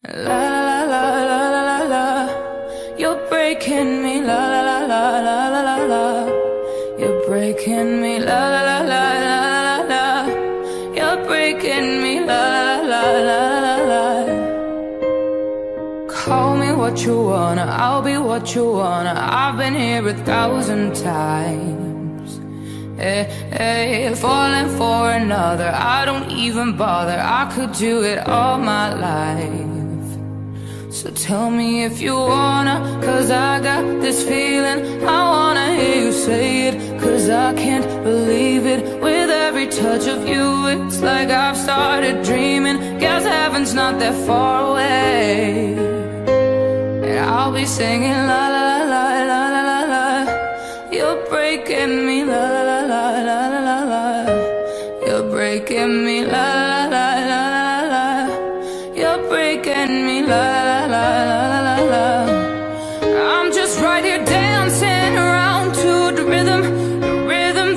La la la la la la la. You're breaking me. La la la la la la la la. You're breaking me. La la la la la la la. You're breaking me. La la la la la la. Call me what you wanna, I'll be what you wanna. I've been here 1,000 times. Hey, hey, falling for another, I don't even bother. I could do it all my life. So tell me if you wanna, cause I got this feeling. I wanna hear you say it, cause I can't believe it. With every touch of you, it's like I've started dreaming. Guess heaven's not that far away. And I'll be singing la la la la la la la. You're breaking me, la la la la la la la. You're breaking me, la la la la la la. You're breaking me, la la la la la la. I'm just right here dancing around to the rhythm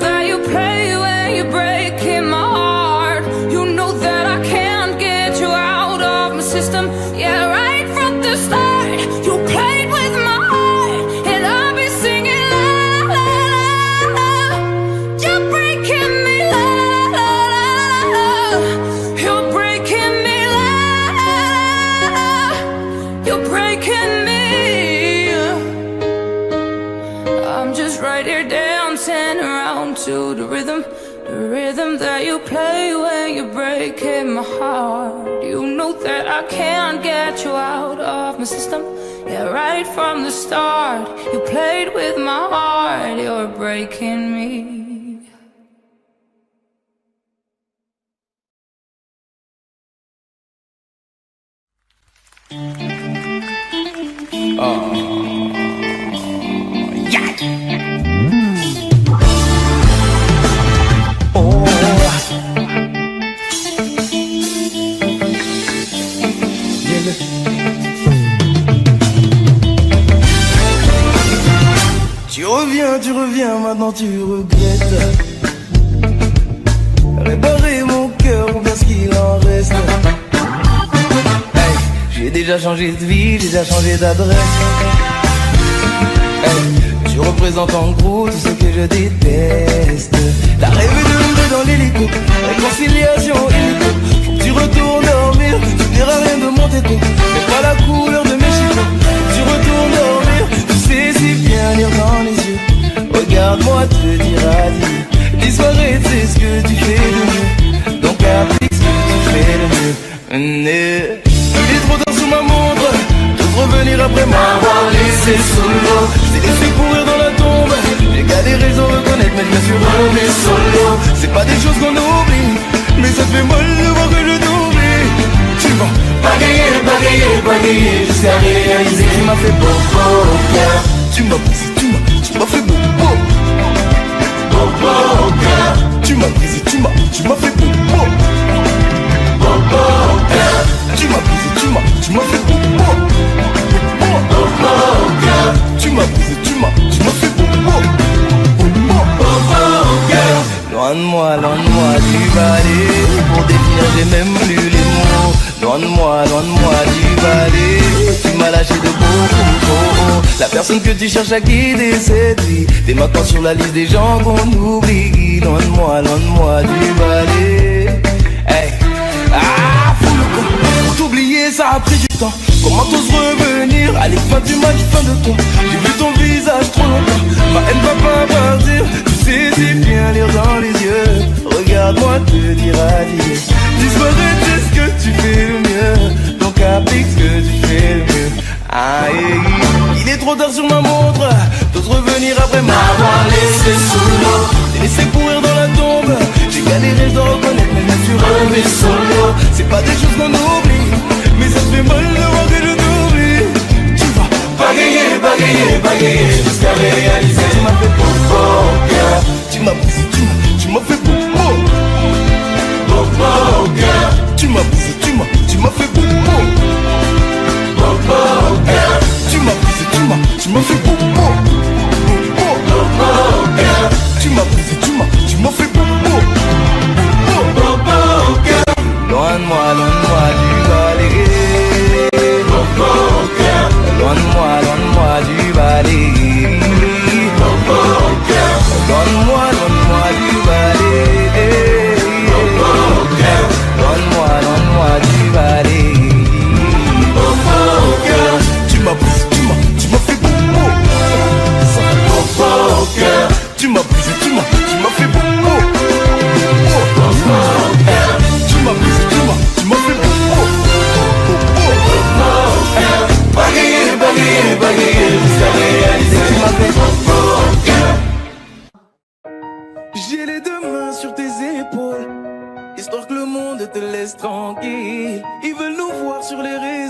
that you play when you're breaking my heart. You know that I can't get you out of my system. Yeah, right from the start, you played with my heart, and I'll be singing la la la la. You're breaking me, la la la la. You're breaking me, la la la. You're breaking me. I'm just right here dancing around to the rhythm that you play when you're breaking my heart. You know that I can't get you out of my system. Yeah, right from the start, you played with my heart. You're breaking me. Tu reviens, maintenant tu regrettes. Réparer mon cœur parce qu'il en reste. Hey, j'ai déjà changé de vie, j'ai déjà changé d'adresse. Hey, tu représentes en gros tout ce que je déteste. T'as rêvé de me dans l'hélico, réconciliation illico. Faut que tu retournes dormir, tu verras rien de mon déco. Mais pas la couleur de mes chicots. Faut que tu retournes dormir, tu sais si bien lire dans les yeux. Regarde-moi te dire adieu. Les soirées c'est ce que tu fais de mieux. Donc applique ce que tu fais de mieux. Il est trop tard sous ma montre de revenir après m'avoir laissé sous l'eau. Je t'ai laissé courir dans la tombe. J'ai galéré sans reconnaître mais je me suis remis solo. C'est pas des choses qu'on oublie, mais ça te fait mal de voir que je t'oublie. Tu vas bagayer jusqu'à réaliser qu'il m'a fait beau au cœur. Tu m'as brisé, tu m'as fait beau au cœur. Tu m'as brisé, tu m'as fait beau au cœur. Tu m'as brisé, tu m'as fait beau au cœur. Tu m'as brisé, tu m'as fait beau au cœur. Loin de moi, tu vas aller. Pour définir, j'ai même plus les mots. Loin de moi, tu vas aller. Tu m'as lâché de beaucoup trop. La personne que tu cherches à quitter cette vie. T'es maintenant sur la liste des gens qu'on oublie. Loin de moi, tu vas aller. Hey. Ah, fous le camp. Pour t'oublier, ça a pris du temps. Comment t'oses revenir? Allez, fin du match, fin de toi. J'ai vu ton visage trop longtemps. Ma haine va pas partir. Tu sais si bien lire dans les yeux. Regarde-moi te dire adieu. Disparaître, c'est ce que tu fais le mieux. Donc applique ce que tu fais le mieux. Aïe, il est trop tard sur ma montre. T'oses revenir après m'avoir laissé sous l'eau. T'es laissé courir dans la tombe. J'ai galéré, je dois reconnaître, mais je me suis remis solo. C'est pas des choses qu'on oublie, mais ça te fait mal de voir que je t'oublie. Tu vas bagayer jusqu'à réaliser. Tu m'as fait beau au cœur. Tu m'as brisé, tu m'as fait beau au cœur. Tu m'as brisé, tu m'as fait beau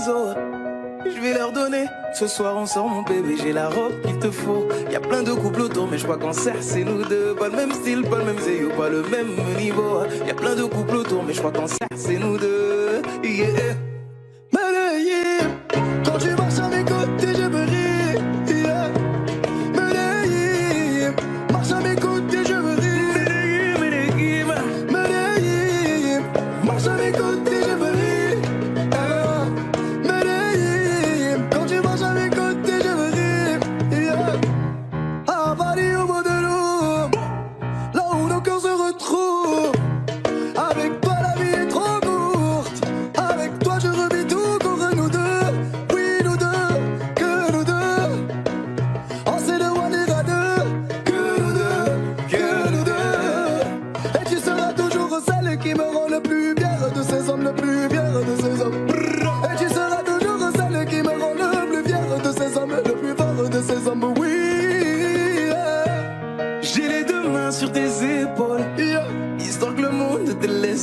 réseaux. Je vais leur donner. Ce soir on sort mon bébé, j'ai la robe qu'il te faut. Y'a plein de couples autour, mais je crois qu'en cercle c'est nous deux. Pas le même style, pas le même zéyo, pas le même niveau. Y'a plein de couples autour, mais je crois qu'en cercle c'est nous deux. Yeah. Malayim, quand tu marches à mes côtés, je me ris. Yeah. Malayim, marche à mes côtés, je me ris. Malayim, Malayim, marche à mes côtés, je me ris.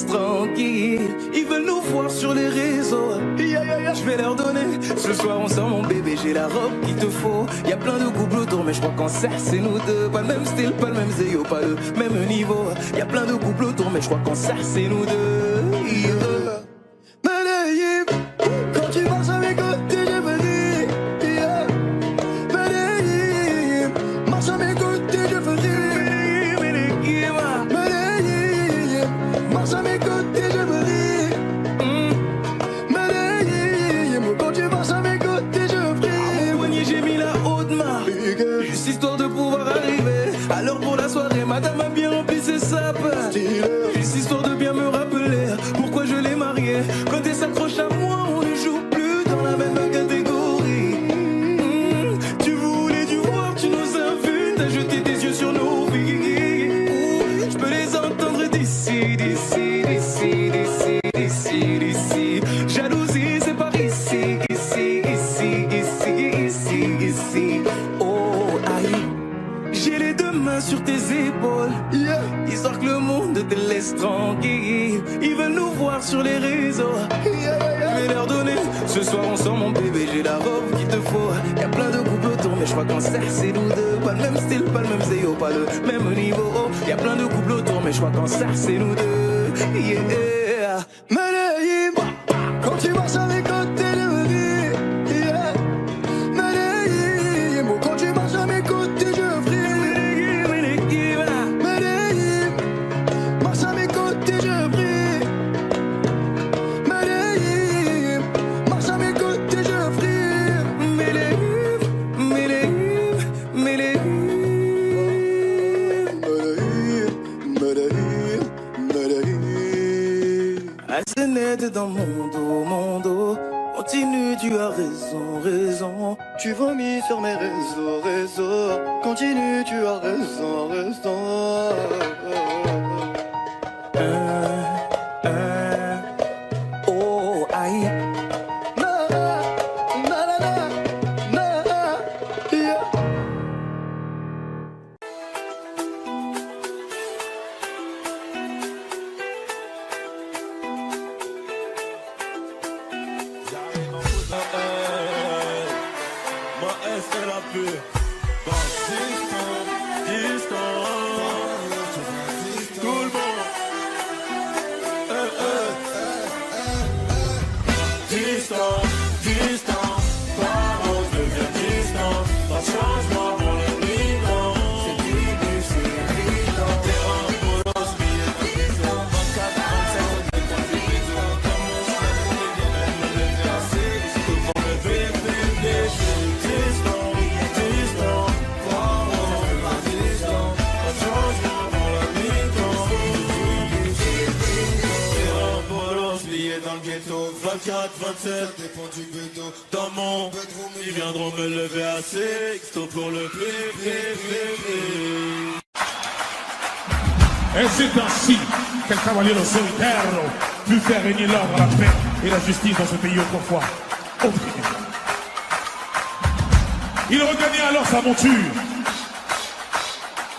Tranquille, ils veulent nous voir sur les réseaux. Je vais leur donner. Ce soir on sort mon bébé, j'ai la robe qu'il te faut. Y'a plein de couples autour, mais je crois qu'en cercle c'est nous deux. Pas le même style, pas le même zéyo, pas le même niveau. Y'a plein de couples autour, mais je crois qu'en cercle c'est nous deux. Yeah. Malayim, quand tu marches à mes côtés, je me dis. Yeah. Malayim, marche à mes côtés, je me dis. Marche à mes côtés, je me ris. Malayim, quand tu marches à mes côtés, je prie. À mon poignet, j'ai mis la haute main. Juste histoire de pouvoir arriver. Alors pour la soirée, madame a bien rempli ses sapes. Juste histoire de bien me rappeler pourquoi je l'ai mariée. Quand elle s'accroche à moi, on ne joue plus dans la même catégorie. Tu voulais du voir, tu nous as vus. T'as jeté tes yeux sur nos vies. Je peux les entendre d'ici, d'ici, d'ici, d'ici, d'ici, d'ici. Jalousie, c'est par ici, ici, ici, ici, ici, ici. Oh, aïe. J'ai les deux mains sur tes épaules. Yeah. Histoire que le monde te laisse tranquille. Ils veulent nous voir sur les réseaux. Yeah. Je vais leur donner. Ce soir on sort mon bébé, j'ai la robe qu'il te faut. Y'a plein de couples autour, mais je crois qu'en cercle c'est nous deux. Pas le même style, pas le même zéyo, pas le même niveau. Y'a plein de couples autour, mais je crois qu'en cercle c'est nous deux. Yeah. Malayim, quand tu marches à mes côtés, je me dis. Yeah. Malayim, quand tu marches à mes côtés, je prie. Malayim, marche à mes côtés, je prie. Malayim, marche à mes côtés, je prie. Malayim, Malayim, Malayim. Malayim, Malayim. Asenette dans mon dos. Continue, tu as raison, raison. Tu vomis sur mes réseaux. Continue, tu as raison, raison. Oh, aïe. Na, na, na, na, na, yeah. Dans le ghetto, 24, 27, ça dépend du bédo. Dans mon bedroom, ils viendront me lever à sexto pour le plé. Et c'est ainsi qu'el cavaliero solitaire put faire régner l'ordre, la paix et la justice dans ce pays autrefois opprimé. Il regagnait alors sa monture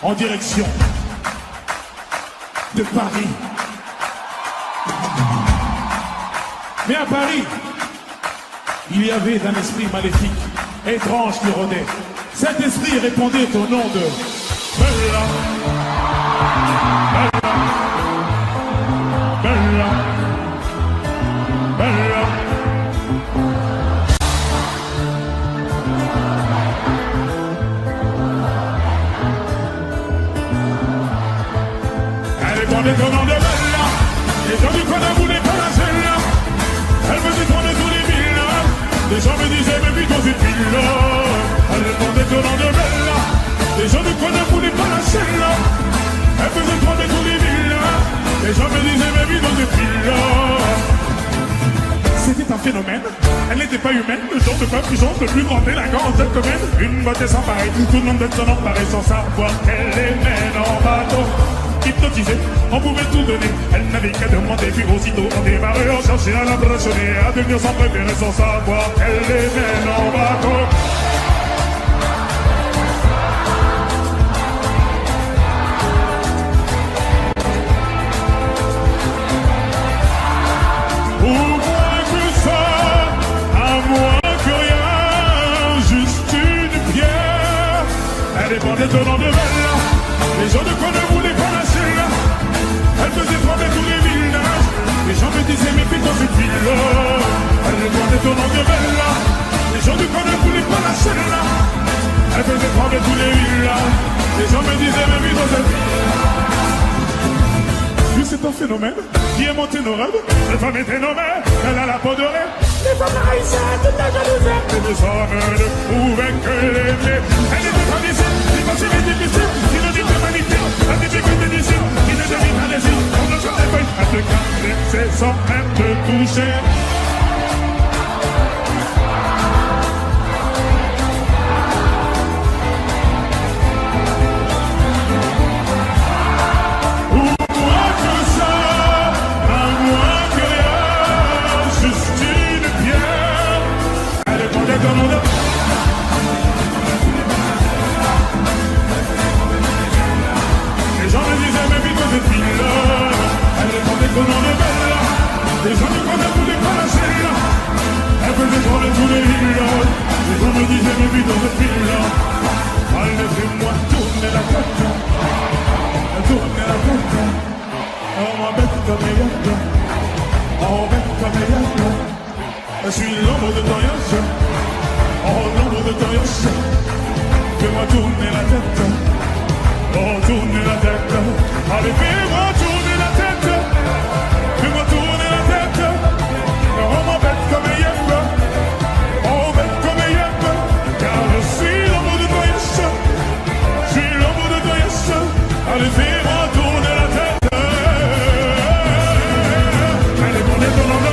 en direction de Paris. Mais à Paris, il y avait un esprit maléfique, étrange qui rôdait. Cet esprit répondait au nom de Bella. Bella. Bella. Bella. Elle répondait au nom de Bella. Les gens du coin ne voulaient pas la celle-là. Elle faisait tourner tous les villas. Les gens me disaient, mais plutôt c'est Bella. Elle répondait au nom de Bella. Les gens du coin ne voulaient pas la celle-là. Elle faisait tourner tous les villas. Les gens me disaient, mais plutôt c'est Bella. C'était un phénomène, elle n'était pas humaine, le genre de femme puissante, le plus grand délinquant en cette commune. Une beauté sans pareil, tout le monde donne son emparé sans savoir qu'elle les mène en bateau. Hypnotisée, on pouvait tout donner, elle n'avait qu'à demander, puis aussitôt on démarrait, on cherchait à l'impressionner, à devenir son préféré sans savoir qu'elle les mène en bateau. Elle dépendait au nom de Bella. Les gens de quoi ne voulaient pas la celle-là. Elle faisait trembler tous les villages. Les gens me disaient, mais putain cette ville-là. Elle dépendait au nom de Bella. Les gens de quoi ne voulaient pas la celle-là. Elle faisait trembler tous les villages. Les gens me disaient, mais putain cette ville-là. C'est un phénomène qui est monté nos rêves. Cette femme était nommée, elle a la peau dorée. Les femmes haïssaient toute la jalousie. Et nous sommes ne pouvaient que l'aimer. Elle était traditionnelle, c'est pas si difficile. Synonyme de magnifique, la difficulté d'ici. Qui ne devine pas les îles, on ne se réveille. À te caresser sans même te toucher. Les gens me disaient, mais vite cette fille-là. Elle répondait au nom de Bella. Les gens ne voulaient pas la celle-là. Elle faisait trembler tous les villages. Les gens me disaient, mais vite cette fille-là. Elle laissez-moi tourner la tête. Tourner la tête. Oh ma bête comme elle est. Oh bête comme elle est. Je suis l'ombre de ton yos. Oh l'ombre de ton yos. Fais-moi tourner la tête. Oh tourner la tête. Allez fais-moi tourner la tête. Fais-moi tourner la tête. Oh ma bête comme elle est. Oh bête comme elle est. Car je suis l'ombre de ton yos. Je suis l'ombre de ton yos. Allez fais-moi tourner la tête. Allez tourner ton ombre.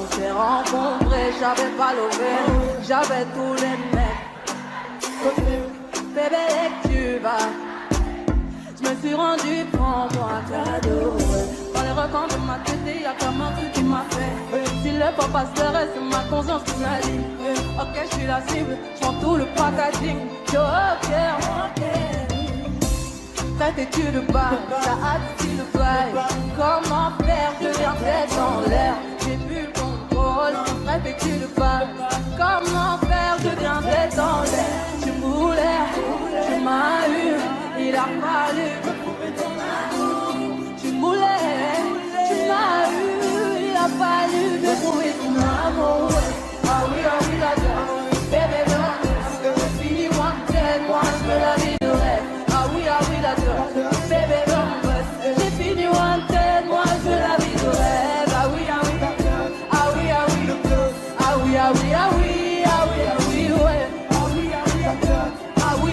On s'est rencontrés, j'avais pas levé, j'avais tous les mecs. Bébé, dès que tu vas, je me suis rendu, prends-moi un cadeau. Dans les recoins de ma tête, y'a comme un truc qui m'a fait. Si le papa se reste, c'est ma conscience qui m'a dit. Ok, je suis la cible, je prends tout le packaging. Yo, ok. Cette étude de bas, ça attire le bail. Comment faire, je viens tête en l'air. J'ai plus le contrôle, cette étude de bas. Comment faire, je viens tête en l'air. Je voulais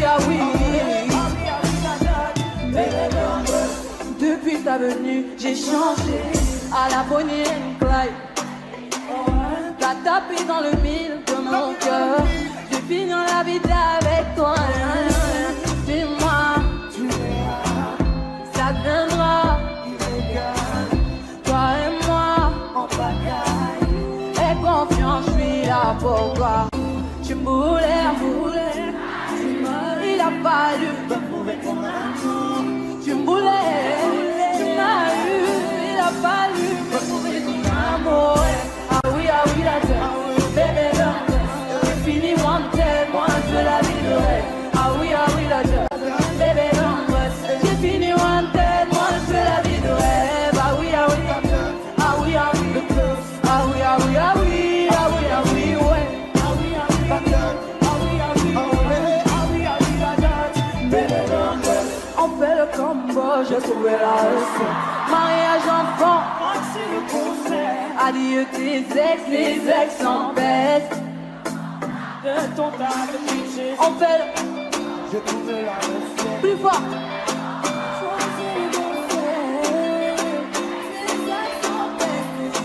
ah oui. Depuis ta venue, j'ai changé à la Bonnie and Clyde. T'as tapé dans le mille de mon cœur. Je finis la vie avec toi. Dis-moi, ça viendra. Toi et moi, en bataille. Aie confiance, je suis là pour toi. Tu me voulais, il a fallu tu me voulais, tu m'as eu, il a fallu me prouver ton amour. Ah oui, la tête, bébé, j'ai fini wanted, moi je la vivrai. Ah oui, la tête, bébé, j'ai fini wanted, moi je la vivrai. Bah oui, ah oui, ah oui, ah oui, ah oui, ah oui, ah oui, ah oui, ah oui, ouais. Ah oui, ah oui, ah oui, ah oui, ah oui, ah oui, la tête, bébé, on fait le combo, j'ai trouvé la leçon. Mariage enfant, voici le concert. Adieu tes ex, les ex s'embêtent. De ton tas de clichés, on fait le... J'ai trouvé la leçon. Plus fort.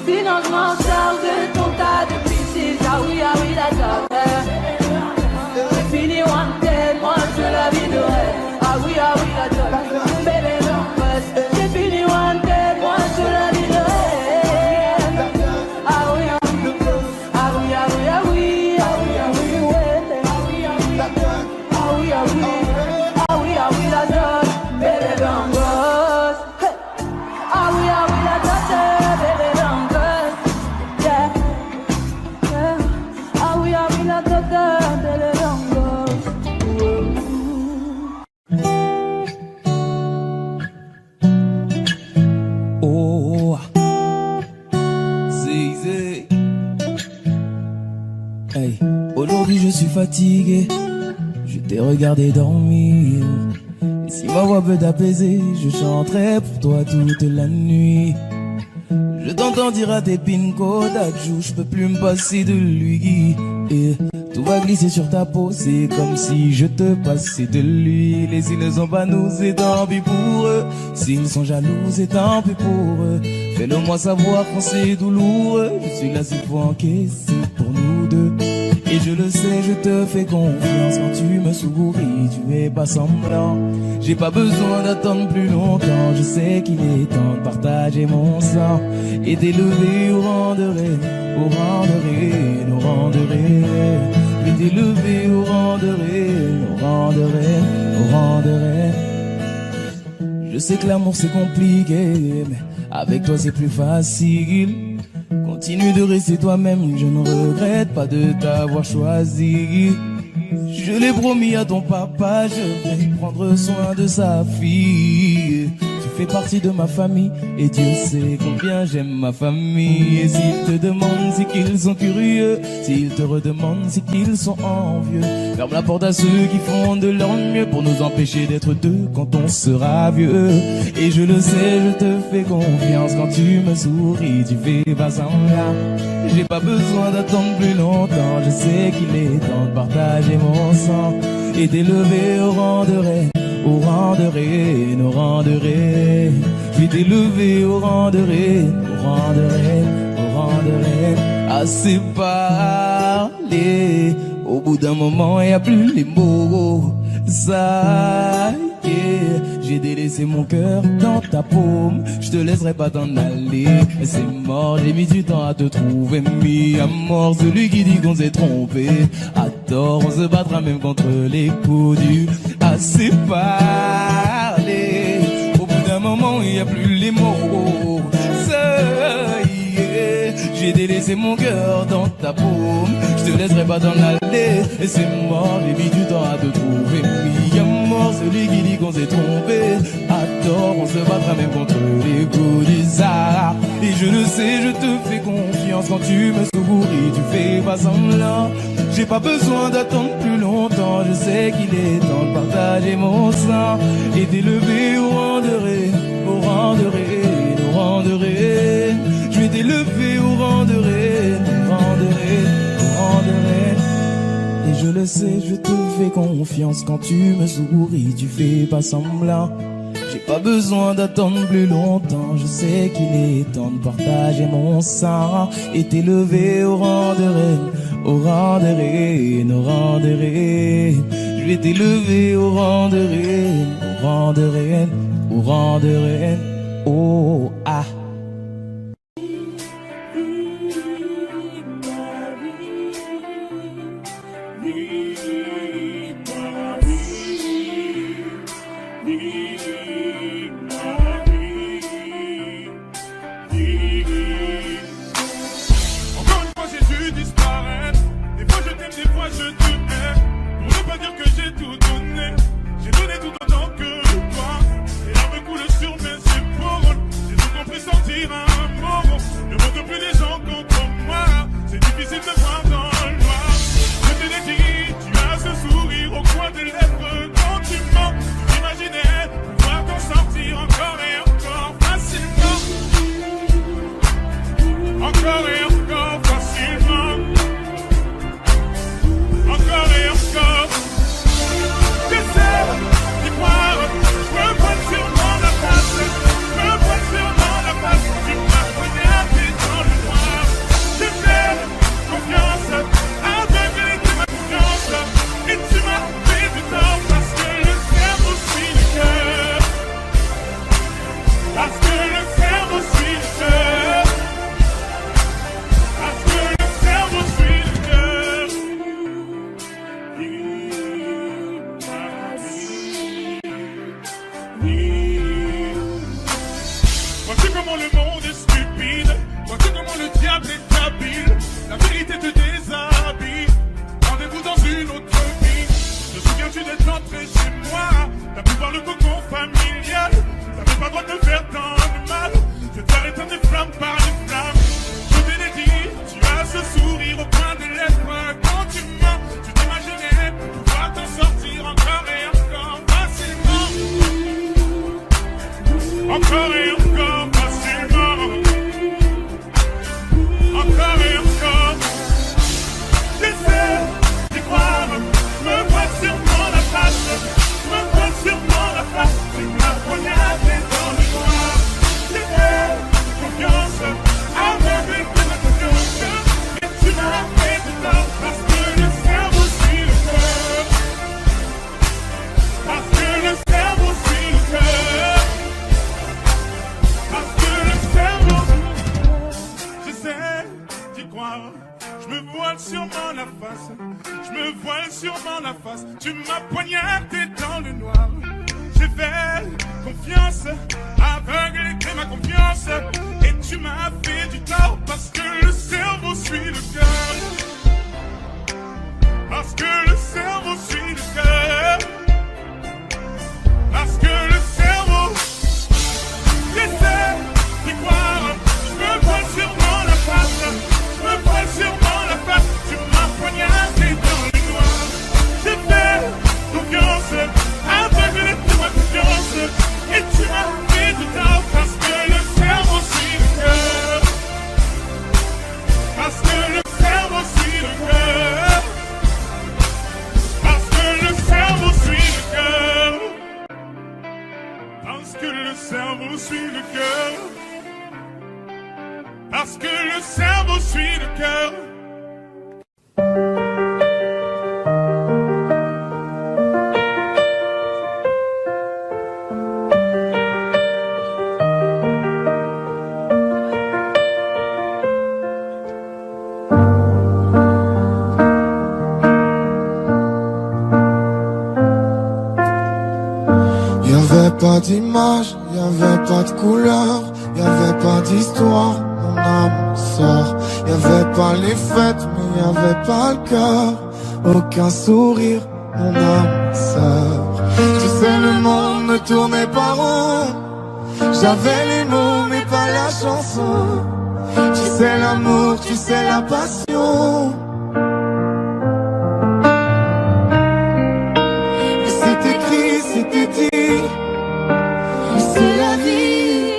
Sinon je m'en charge de ton tas de clichés. Ah oui, la tête. J'ai fini wanted, moi je la viderai. Ah oui, la tête. Bébé, non, j'ai fini wanted, moi je la viderai. Ah oui, ah oui, ah oui, ah oui, ah oui, ah oui, ah oui, ouais. Ah oui, la tête. Ah oui, ah oui, la tête. Bébé, non, hey. Ah oui, la tête. Bébé, non, yeah. Ah oui, la tête. Bébé, non. Hey, aujourd'hui je suis fatigué, je t'ai regardé dormir. Et si ma voix peut t'apaiser, je chanterai pour toi toute la nuit. Je t'entends dire à tes pin Kodak, je peux plus me passer de lui. Et tout va glisser sur ta peau, c'est comme si je te passais de l'huile. Et s'ils ne sont pas nous, c'est tant pis pour eux. S'ils sont jaloux, c'est tant pis pour eux. Fais-le moi savoir quand c'est douloureux. Je suis là s'il faut encaisser pour nous deux. Et je le sais, je te fais confiance quand tu me souris, tu es pas semblant. J'ai pas besoin d'attendre plus longtemps, je sais qu'il est temps de partager mon sang et d'élever au rang de reine, au rang de reine, au rang de reine. Et d'élever au rang de reine, au rang de reine, au rang de reine. Je sais que l'amour c'est compliqué, mais avec toi c'est plus facile. Continue de rester toi-même, je ne regrette pas de t'avoir choisi. Je l'ai promis à ton papa, je vais prendre soin de sa fille. Tu fais partie de ma famille et Dieu sait combien j'aime ma famille. Et s'ils te demandent, c'est qu'ils sont curieux. S'ils te redemandent, c'est qu'ils sont envieux. Ferme la porte à ceux qui font de leur mieux pour nous empêcher d'être deux quand on sera vieux. Et je le sais, je te fais confiance quand tu me souris, tu fais pas semblant. J'ai pas besoin d'attendre plus longtemps, je sais qu'il est temps de partager mon sang et d'élever au rang de reine, au rang de reine, au rang de reine. Je vais t'élever au rang de reine, au rang de reine, au rang de reine. Assez parlé, au bout d'un moment y a plus les mots. Ça y est, j'ai délaissé mon cœur dans ta paume. Je te laisserai pas t'en aller, mais c'est mort, j'ai mis du temps à te trouver. Mis à mort celui qui dit qu'on s'est trompé. À tort, on se battra même contre les coups du assez parlé. Au bout d'un moment, il n'y a plus les mots. Ça y est, j'ai délaissé mon cœur dans ta paume. Je te laisserai pas t'en aller, et c'est mort, j'ai mis du temps à te trouver. Mis à mort celui qui dit qu'on s'est trompé. À tort, on se battra même contre les coups du Sahara. Et je le sais, je te fais confiance quand tu me souris, tu fais pas semblant. J'ai pas besoin d'attendre plus longtemps, je sais qu'il est temps de partager mon sang et d'élever au rang de reine, au rang de reine, au rang de reine. Je vais t'élever au rang de reine, au rang de reine, au rang de reine. Et je le le sais, je te fais confiance. Quand tu me souris, tu fais pas semblant. J'ai pas besoin d'attendre plus longtemps. Je sais qu'il est temps de partager mon sang et t'élever au rang de reine, au rang de reine, au rang de reine. Je vais t'élever au rang de reine, au rang de reine, au rang de reine. Oh ah. Encore une fois j'ai dû disparaître. Des fois je t'aime, des fois je te hais. Pour ne pas dire que j'ai tout donné. J'ai donné tout autant que toi. Les larmes coulent sur mes épaules. J'ai tout compris sentir un mot. Ne montre plus les gens contre moi. C'est difficile de voir dans le noir. Je te l'ai dit, tu as ce sourire au coin des lèvres. Quand tu mens, j'imaginais pouvoir t'en sortir encore et encore facilement. Encore et encore facilement. Encore et encore. J'essaie d'y croire. Je me vois sûrement la face. Je me vois sûrement la face. Tu m'as poignardé dans le noir. J'ai fait confiance. Aveuglé de ma confiance. Et tu m'as fait du tort parce que le cerveau suit le cœur. Parce que le cerveau suit le cœur. Parce que le cerveau suit le cœur. Vois-tu comment le monde est stupide? Vois-tu comment le diable est habile? La vérité te déshabille. Rendez-vous dans une autre vie. Te souviens-tu d'être entré chez moi? T'as pu voir le cocon familial. T'avais pas le droit de me faire tant de mal. Je t'ai arrêté des flammes par les flammes. Je te l'ai dit, tu as ce sourire au coin des lèvres. Quand tu mens, tu t'imaginais pouvoir t'en sortir encore et encore facilement. Encore et encore facilement. Encore et encore. J'essaie d'y croire. Je me vois sûrement la face. Je me vois sûrement la face. Tu m'as poignardé dans le noir. J'ai fait confiance. Aveuglé de ma confiance. Et tu m'as fait du tort parce que le cerveau suit le cœur. Parce que le cerveau suit le cœur. Parce que le cerveau. J'essaie d'y croire. Je me voile sûrement la face. Je me voile sûrement la face. Tu m'as poignardé dans le noir. J'ai fait confiance. Aveuglé de ma confiance. Et tu m'as fait du tort parce que le cerveau suit le cœur. Parce que le cerveau suit le cœur. Parce que le cerveau. J'essaie d'y croire. Je me vois sûrement la face. Je me vois sûrement la face. Tu m'as poignardé dans le noir. J'ai fait confiance. Aveuglé de ma confiance. Et tu m'as fait du tort parce que le cerveau suit le cœur. Parce que le cerveau suit le cœur. Parce que le cerveau suit le cœur. Parce que le cerveau suit le cœur. Parce que le cerveau suit le cœur. Y'avait pas d'image, y'avait pas de couleur, y'avait pas d'histoire, mon âme sort. Y'avait pas les fêtes, mais y'avait pas le cœur, aucun sourire, mon âme sort. Tu sais, le monde ne tournait pas rond, j'avais les mots mais pas la chanson. Tu sais l'amour, tu sais la passion. C'est écrit, c'était dit, c'est la vie.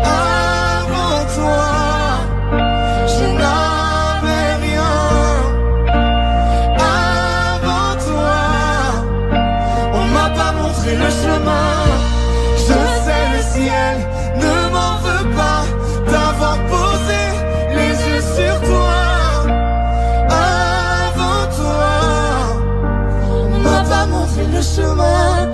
Avant toi, je n'avais rien. le chemin.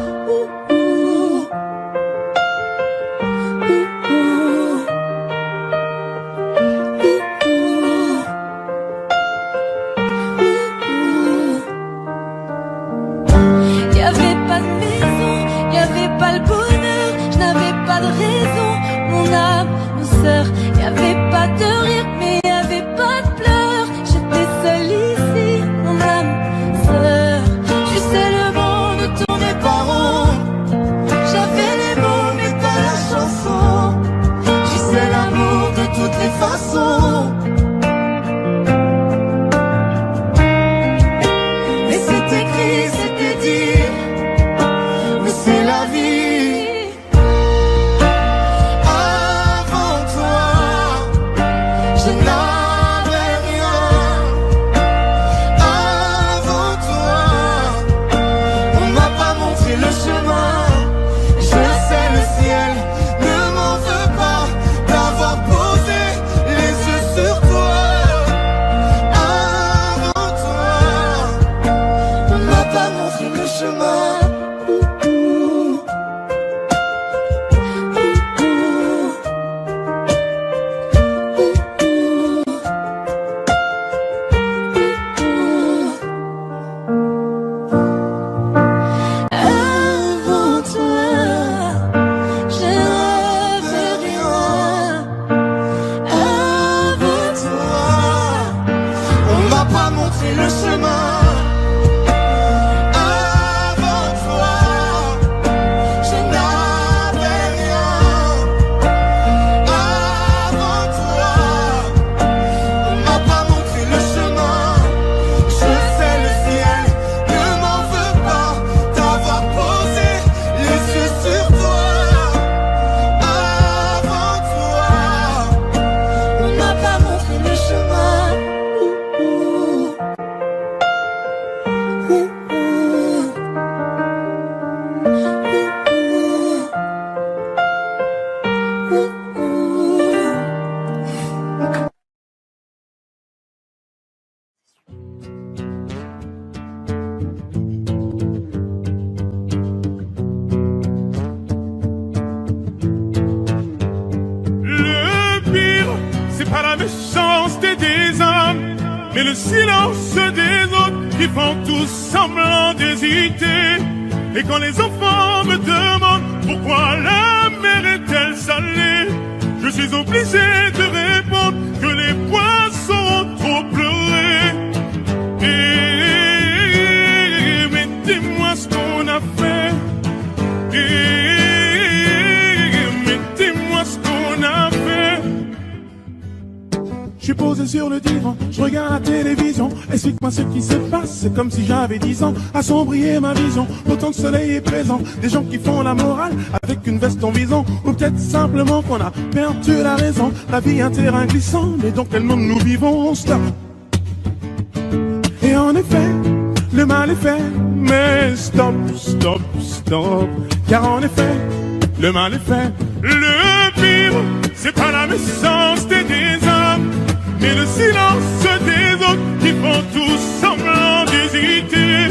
Y'avait pas de maison, y'avait pas le bonheur, je n'avais pas de raison, mon âme, nos sœurs. Y'avait pas de rire, mais y'avait pas de pleurs. J'étais seule ici, mon âme, sœur. Tu sais, le monde ne tournait pas rond. J'avais les mots, mais pas la chanson. Tu sais l'amour de toutes les façons. Mais c'est écrit, c'était dit, mais c'est la vie. Avant toi, je n'avais rien. Avant toi, on m'a pas montré le chemin. Je sais, le ciel ne m'en veut pas d'avoir posé les yeux sur toi. Avant toi, on m'a pas montré le chemin. Avant toi, je n'avais rien. Avant toi, on m'a pas montré le chemin. Avant toi, je n'avais rien. Avant toi, on m'a pas montré le chemin. Je sais, le ciel ne m'en veut pas d'avoir posé les yeux sur toi. Avant toi, on m'a pas montré le chemin. Le pire, c'est pas la méchanceté des hommes, mais le silence des autres qui font tous semblant d'hésiter. Et quand les enfants me demandent pourquoi la mer est-elle salée, je suis obligé de répondre que les poissons ont trop pleuré. Et mais dis-moi ce qu'on a fait. Mais dis-moi ce qu'on a fait. Je suis posé sur le divan, je regarde la télévision. Explique-moi ce qui se passe, c'est comme si j'avais 10 ans. Assombrir ma vision, autant de soleil est présent. Des gens qui font la morale avec une veste en vison. Ou peut-être simplement qu'on a perdu la raison. La vie est un terrain glissant, mais dans quel monde nous vivons? Stop. Et en effet, le mal est fait. Mais stop, stop, stop. Car en effet, le mal est fait. Le pire, c'est pas la méchanceté des hommes, mais le silence des autres qui font tous semblant d'hésiter.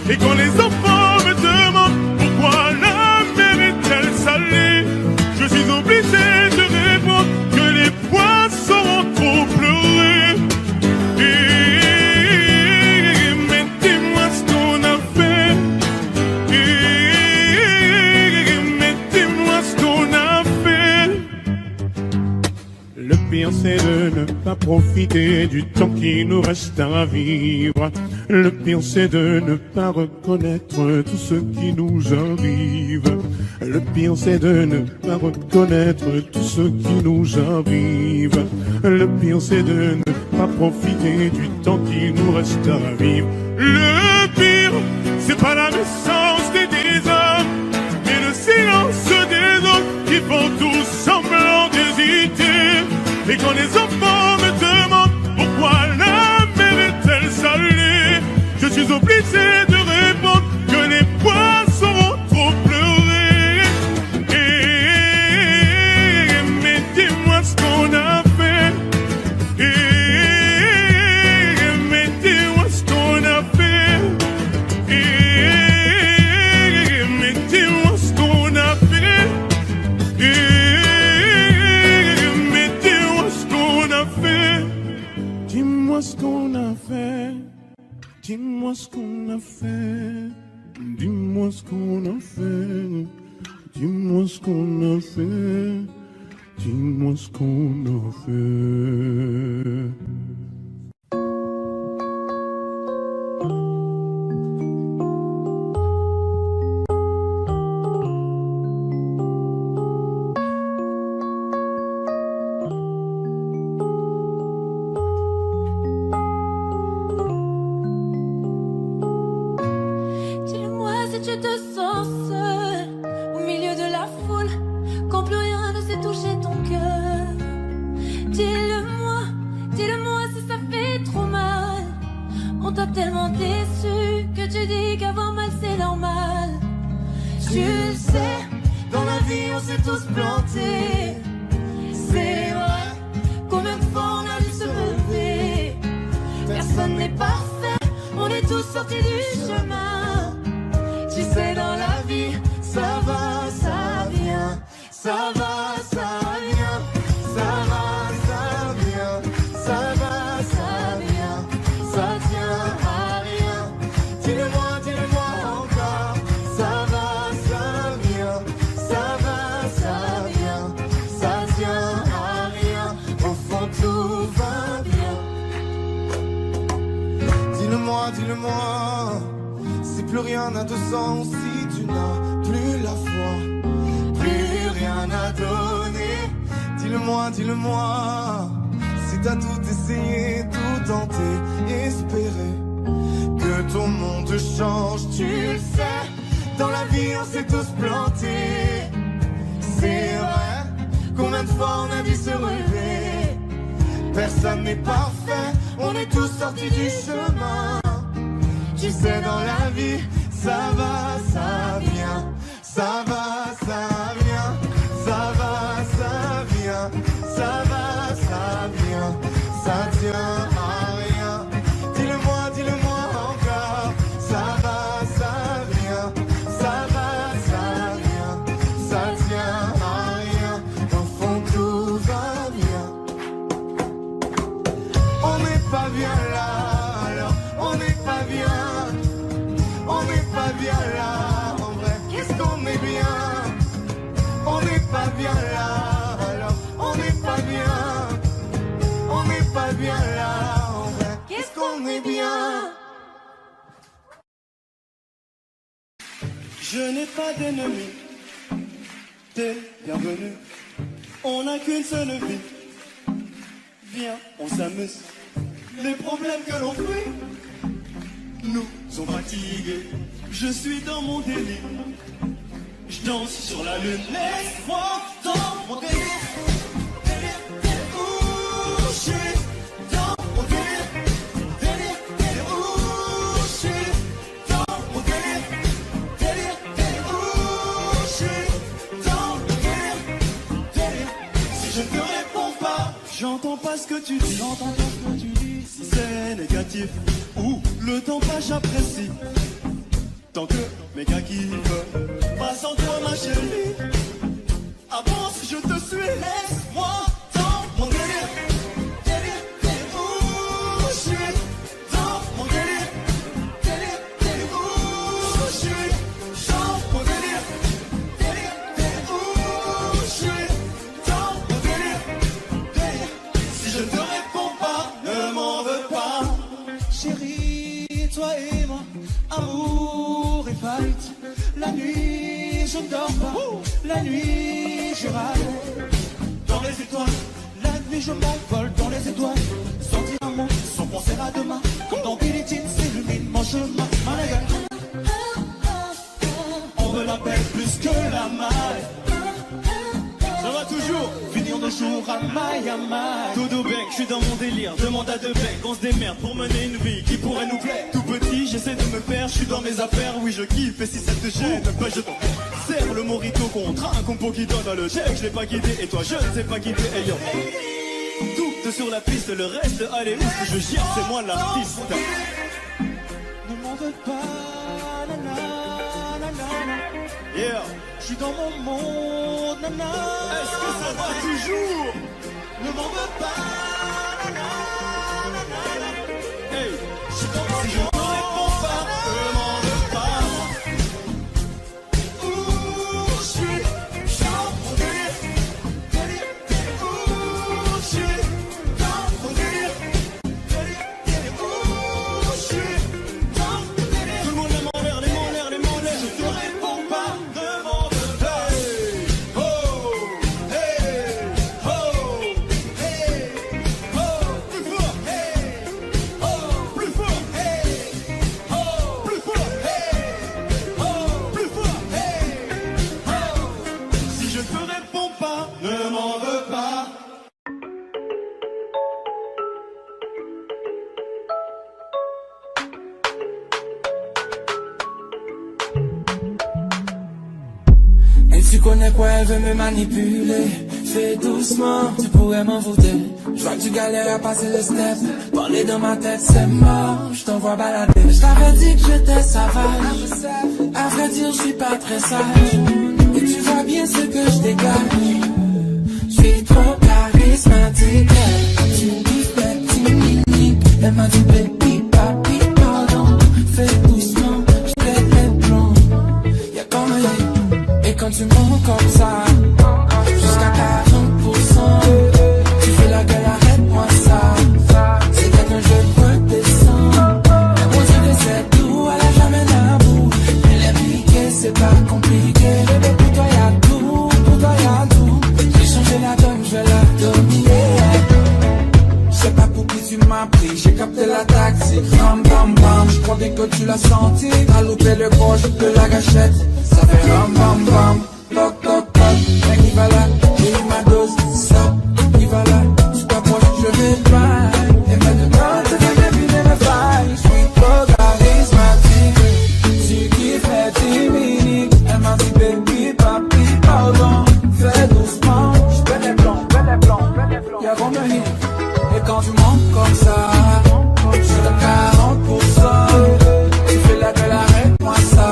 Et quand les enfants me demandent pourquoi la mer est-elle salée, je suis obligé de répondre que les poissons ont trop pleuré. Mais dis-moi ce qu'on a fait. Mais dis-moi ce qu'on a fait. Le pire c'est de ne pas profiter du temps qui nous reste à vivre. Le pire c'est de ne pas reconnaître tout ce qui nous arrive. Le pire c'est de ne pas reconnaître tout ce qui nous arrive. Le pire c'est de ne pas profiter du temps qui nous reste à vivre. Le pire, c'est pas la méchanceté des hommes, mais le silence des autres qui font tous semblant d'hésiter. Et quand les enfants me demandent pourquoi la mer est-elle salée, je suis obligé de répondre que les poissons ont trop pleuré. Mais dis-moi ce qu'on a fait. Mais dis-moi ce qu'on a fait. qu'on a fait. Dis-moi ce qu'on a fait. Dis-moi ce qu'on a fait. Dis-moi ce qu'on a fait. Dis-moi ce qu'on a fait. Dis-le-moi si tu te sens seul au milieu de la foule, quand plus rien ne sait toucher ton cœur. Dis-le-moi, dis-le-moi si ça fait trop mal. On t'a tellement déçu que tu dis qu'avoir mal c'est normal. Tu le sais, dans la vie on s'est tous plantés. C'est vrai, combien de fois on a dû se relever. Personne n'est parfait, on est tous sortis du chemin. Tu sais, dans la vie, ça va, ça vient. Ça va, ça vient. Ça va, ça vient. Ça va, ça vient. Ça tient à rien. Dis-le-moi encore. Ça va, ça vient. Ça va, ça vient. Ça tient à rien. Au fond, tout va bien. Dis-le-moi, dis-le-moi, si plus rien n'a de sens, si tu n'as plus la foi, plus rien à donner. Dis-le-moi, dis-le-moi, si t'as tout essayé, tout tenté, espéré que ton monde change. Tu le sais, dans la vie on s'est tous plantés. C'est vrai, combien de fois on a dû se relever. Personne n'est parfait, on est tous sortis du chemin. Tu sais, dans la vie, ça va, ça vient. Ça va, ça vient. Ça va, ça vient. Ça va, ça vient. Ça tient à rien. Dis-le-moi, dis-le-moi encore. Ça va, ça vient. Ça va, ça vient. Ça tient à rien. Au fond, tout va bien. On n'est pas bien là, alors on n'est pas bien. On n'est pas bien là, en vrai, qu'est-ce qu'on est bien. On n'est pas bien là, alors on n'est pas bien. On n'est pas bien là, en vrai, qu'est-ce qu'on est bien. Je n'ai pas d'ennemis, t'es bienvenu. On n'a qu'une seule vie. Viens, on s'amuse. Les problèmes que l'on fuit nous sont fatigués. Je suis dans mon délire. Je danse sur la lune. Laisse-moi dans mon délire. Délire, délire, où je suis dans mon délire. Délire, délire, où je suis dans mon délire. Délire, délire, où je suis dans mon délire. Délire, si je ne te réponds pas, j'entends pas ce que tu dis. J'entends pas ce que tu dis. Si c'est négatif ou le temps passe, j'apprécie. Tant que mes gars kiffent, pas sans toi ma chérie. Avance, je te suis, laisse-moi dans mon délire. Délire, délire, où je suis dans mon délire. Délire, délire, où je suis dans mon délire. Délire, délire, où je suis dans mon délire. Délire, si je ne te réponds pas, ne m'en veux pas. Chérie, toi et moi, amour et fight. La nuit, je ne dors pas. La nuit, je râle. Dans les étoiles, la nuit, je m'envole dans les étoiles. Sortir un mot, son concert à demain. Comme dans Billie Jean, s'illumine mon chemin. Malaga. On veut la paix plus que la maille. Ça va toujours, finir nos jours à maille à maille. Dodo bec, je suis dans mon délire, demande à deux becs. On se démerde pour mener une vie qui pourrait nous plaire. Tout petit, j'essaie de me faire, je suis dans mes affaires. Oui, je kiffe, et si ça te gêne, bah je t'en serre le morito contre un compo qui donne le chèque. Je l'ai pas guidé, et toi je ne sais pas guider. Hey yo, tout sur la piste, le reste, allez, où est-ce que je gère, c'est moi l'artiste. Ne m'en veux pas, nanana. Yeah. Je suis dans mon monde, nana. Est-ce que ça va toujours? Ne m'en veux pas, nana. Tu connais quoi, elle veut me manipuler. Fais doucement, tu pourrais m'en voûter. Je vois que tu galères à passer le step. Parler dans ma tête, c'est mort, je t'envoie balader. Je t'avais dit que j'étais sauvage. À vrai dire, je suis pas très sage. Et tu vois bien ce que je dégage. Je suis trop charismatique. Tu me dis fais timide. Elle m'a dit baby, papi, pardon. Fais doucement, je t'ai les plombs. Y'a comme un et quand tu montes comme ça, jusqu'à 40%, tu fais la gueule, arrête-moi ça. C'est quelqu'un je redescends. Mon Dieu, c'est doux, elle a jamais la boue. Elle est piquée, c'est pas compliqué. Bébé, pour toi y'a tout, pour toi y'a tout. J'ai changé la donne, je vais la dominer. Je sais pas pour qui tu m'as pris, j'ai capté la taxi. Bam bam bam, je croyais que tu l'as senti. T'as loupé le poche de la gâchette. Ça fait bam bam bam, toc toc toc. Mec il va là, j'ai eu ma dose, stop. Il va là, tu t'approches, je vais pas. Et maintenant tu veux deviner mes failles. Je suis trop charismatique. Tu kiffes les timiniques. Elle m'a dit baby, papi, pardon. Fais doucement, je fais des plans, y'a comme un hit. Et quand tu montes comme ça, je suis à 40%. Tu fais la gueule, arrête-moi ça.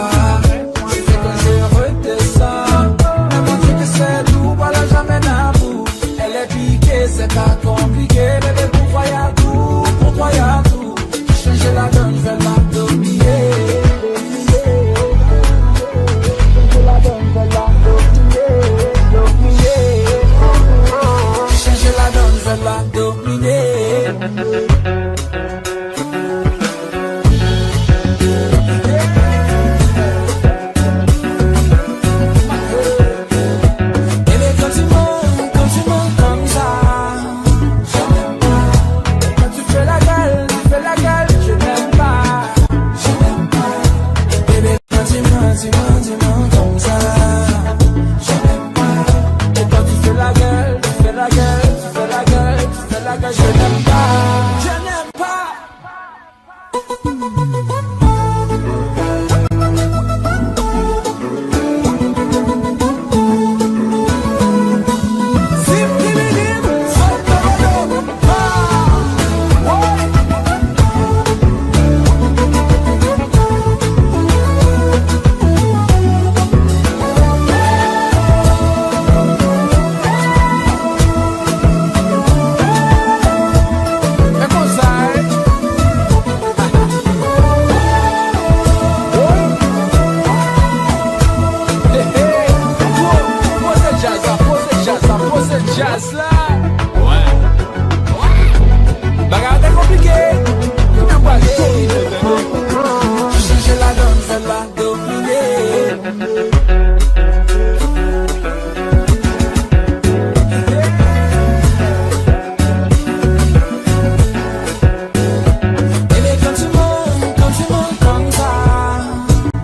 Tu fais que je redescends. Mais mon Dieu que c'est doux, voilà jamais n'avoue. Elle est piquée, c'est pas compliqué. Bébé, pour toi y'a tout, pour toi y'a tout. Changer la donne, je vais la dominer. Changer la donne, je vais la dominer. Changer la donne, je vais la dominer. Je n'aime pas, je n'aime pas. Jazz là, ouais. Bagarre est compliqué, mais moi je changer la donne, je vais la dominer. Et quand tu montes comme ça,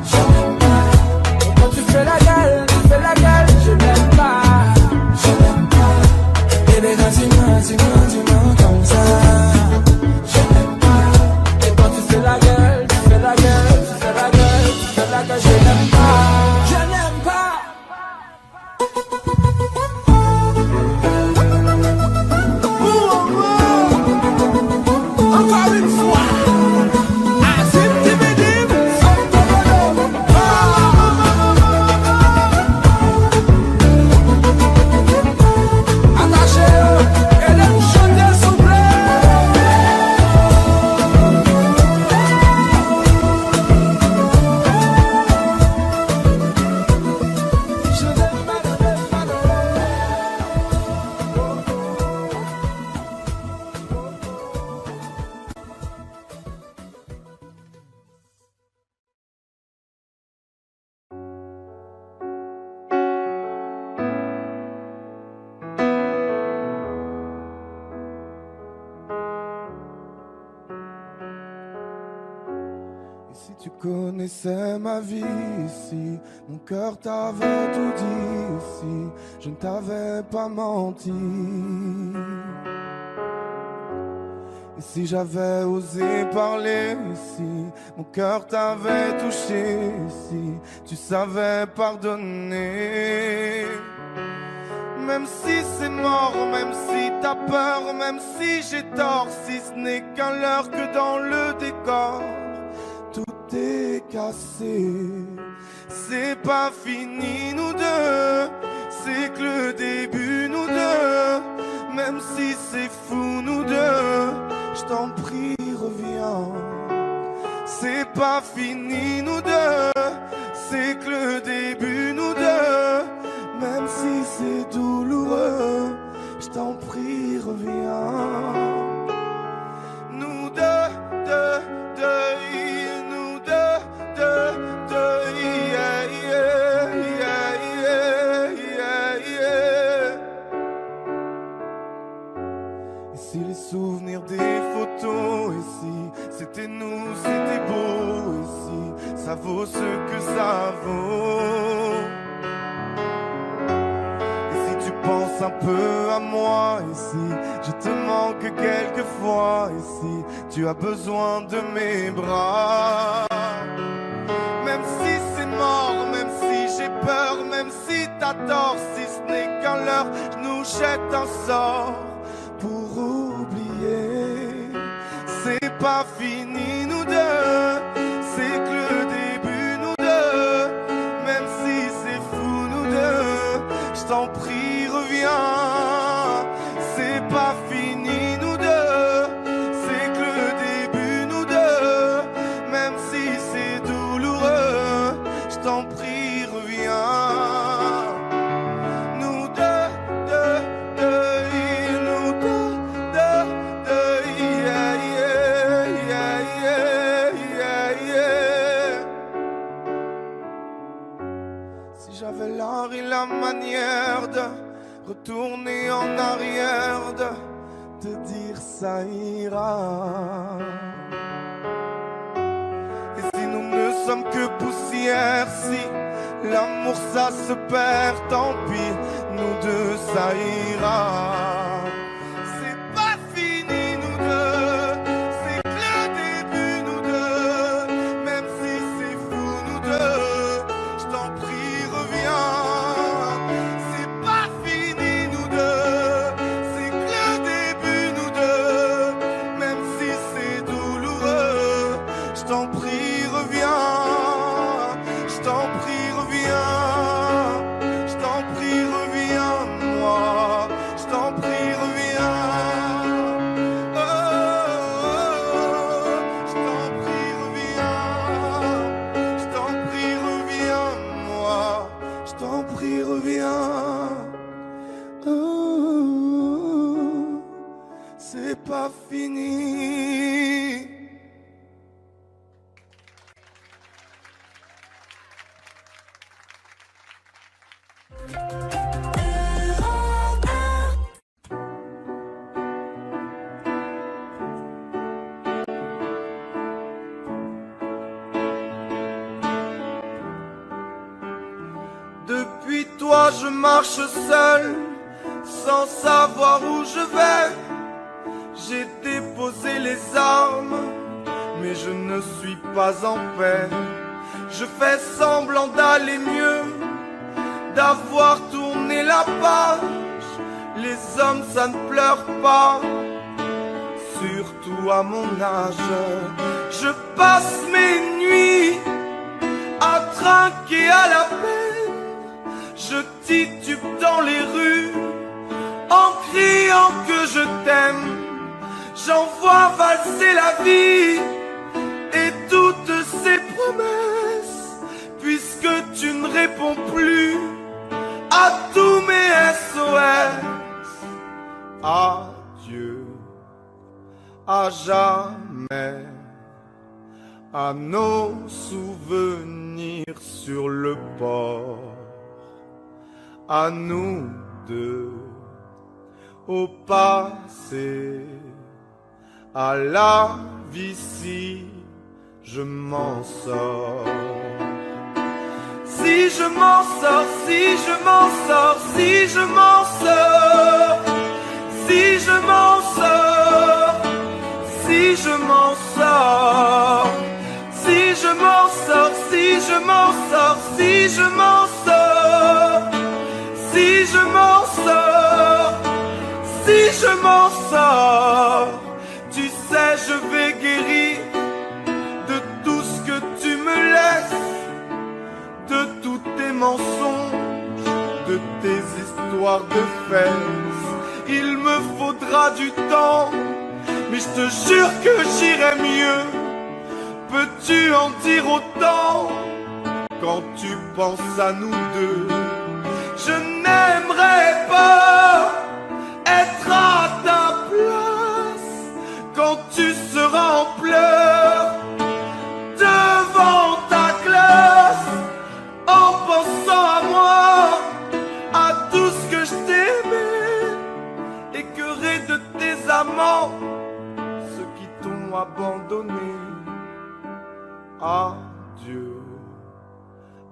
je n'aime pas. Et quand tu fais la gueule, je n'aime pas. Dis-moi comme ça. Je n'aime pas. Et quand tu fais la gueule, tu fais la gueule, tu fais la gueule, tu fais la gueule. Je n'aime pas, je n'aime pas. Encore une fois. Si tu connaissais ma vie ici, mon cœur t'avait tout dit ici, je ne t'avais pas menti. Et si j'avais osé parler ici, mon cœur t'avait touché ici, tu savais pardonner. Même si c'est mort, même si t'as peur, même si j'ai tort, si ce n'est qu'un leurre que dans le décor, tout est cassé. C'est pas fini nous deux, c'est que le début nous deux. Même si c'est fou nous deux, je t'en prie reviens. C'est pas fini nous deux, c'est que le début nous deux. Même si c'est douloureux, je t'en prie reviens. Nous deux, nous deux, yeah, yeah, yeah, yeah, yeah. Et si les souvenirs des photos, et si c'était nous, c'était beau, et si ça vaut ce que ça vaut. Et si tu penses un peu à moi, et si je te manque quelquefois, et si tu as besoin de mes bras. Même si c'est mort, même si j'ai peur, même si t'as tort, si ce n'est qu'un leurre, je nous jette un sort pour oublier. C'est pas fini nous deux, c'est que le début nous deux. Même si c'est fou nous deux, je t'en prie reviens. C'est pas fini nous deux, c'est que le début nous deux. Même si c'est douloureux, je t'en prie reviens. Nous deux, nous deux, yeah, yeah, yeah, yeah, yeah. Si j'avais l'art et la manière de retourner en arrière, de te dire ça ira. Et si nous ne sommes que poussière, si l'amour ça se perd, tant pis, nous deux ça ira. C'est pas fini nous deux, c'est que le début nous deux. Même si c'est fou nous deux, je t'en prie reviens. C'est pas fini nous deux, c'est que le début nous deux. Même si c'est douloureux, je t'en prie reviens. Je t'en prie reviens. Je t'en prie reviens moi. Je t'en prie reviens. Oh, je t'en prie reviens. Je t'en prie reviens moi. Je t'en prie reviens. Oh, c'est pas fini. Depuis toi je marche seul, sans savoir où je vais. J'ai déposé les armes, mais je ne suis pas en paix. Je fais semblant d'aller mieux, d'avoir tourné la page. Les hommes ça ne pleure pas, surtout à mon âge. Je passe mes nuits à trinquer à la peine. Je titube dans les rues en criant que je t'aime. J'envoie valser la vie et toutes ces promesses, puisque tu ne réponds plus à tous mes SOS. Adieu à jamais, à nos souvenirs sur le port, à nous deux, au passé, à la vie si je m'en sors. Si je m'en sors, si je m'en sors, si je m'en sors, si je m'en sors, si je m'en sors, si je m'en sors, si je m'en sors, si je m'en sors, si je m'en sors, si je m'en sors, tu sais je vais guérir de tout ce que tu me laisses, de tous tes mensonges, de tes histoires de fesses. Il me faudra du temps, mais je te jure que j'irai mieux. Peux-tu en dire autant quand tu penses à nous deux? Je n'aimerais pas être à ta place quand tu seras en pleurs devant ta classe, en pensant à moi, à tout ce que je t'aimais, écœuré de tes amants, ceux qui t'ont abandonné. Adieu,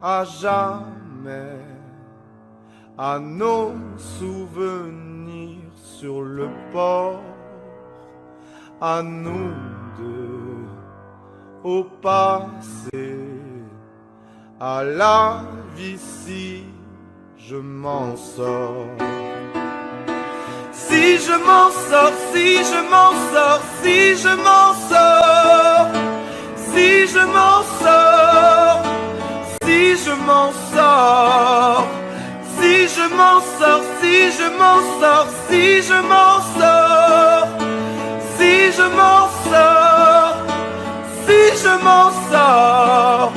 à jamais, à nos souvenirs sur le port, à nous deux, au passé, à la vie si je m'en sors. Si je m'en sors, si je m'en sors, si je m'en sors, si je m'en sors, si je m'en sors, si je m'en sors, si je m'en sors, si je m'en sors, si je m'en sors, si je m'en sors.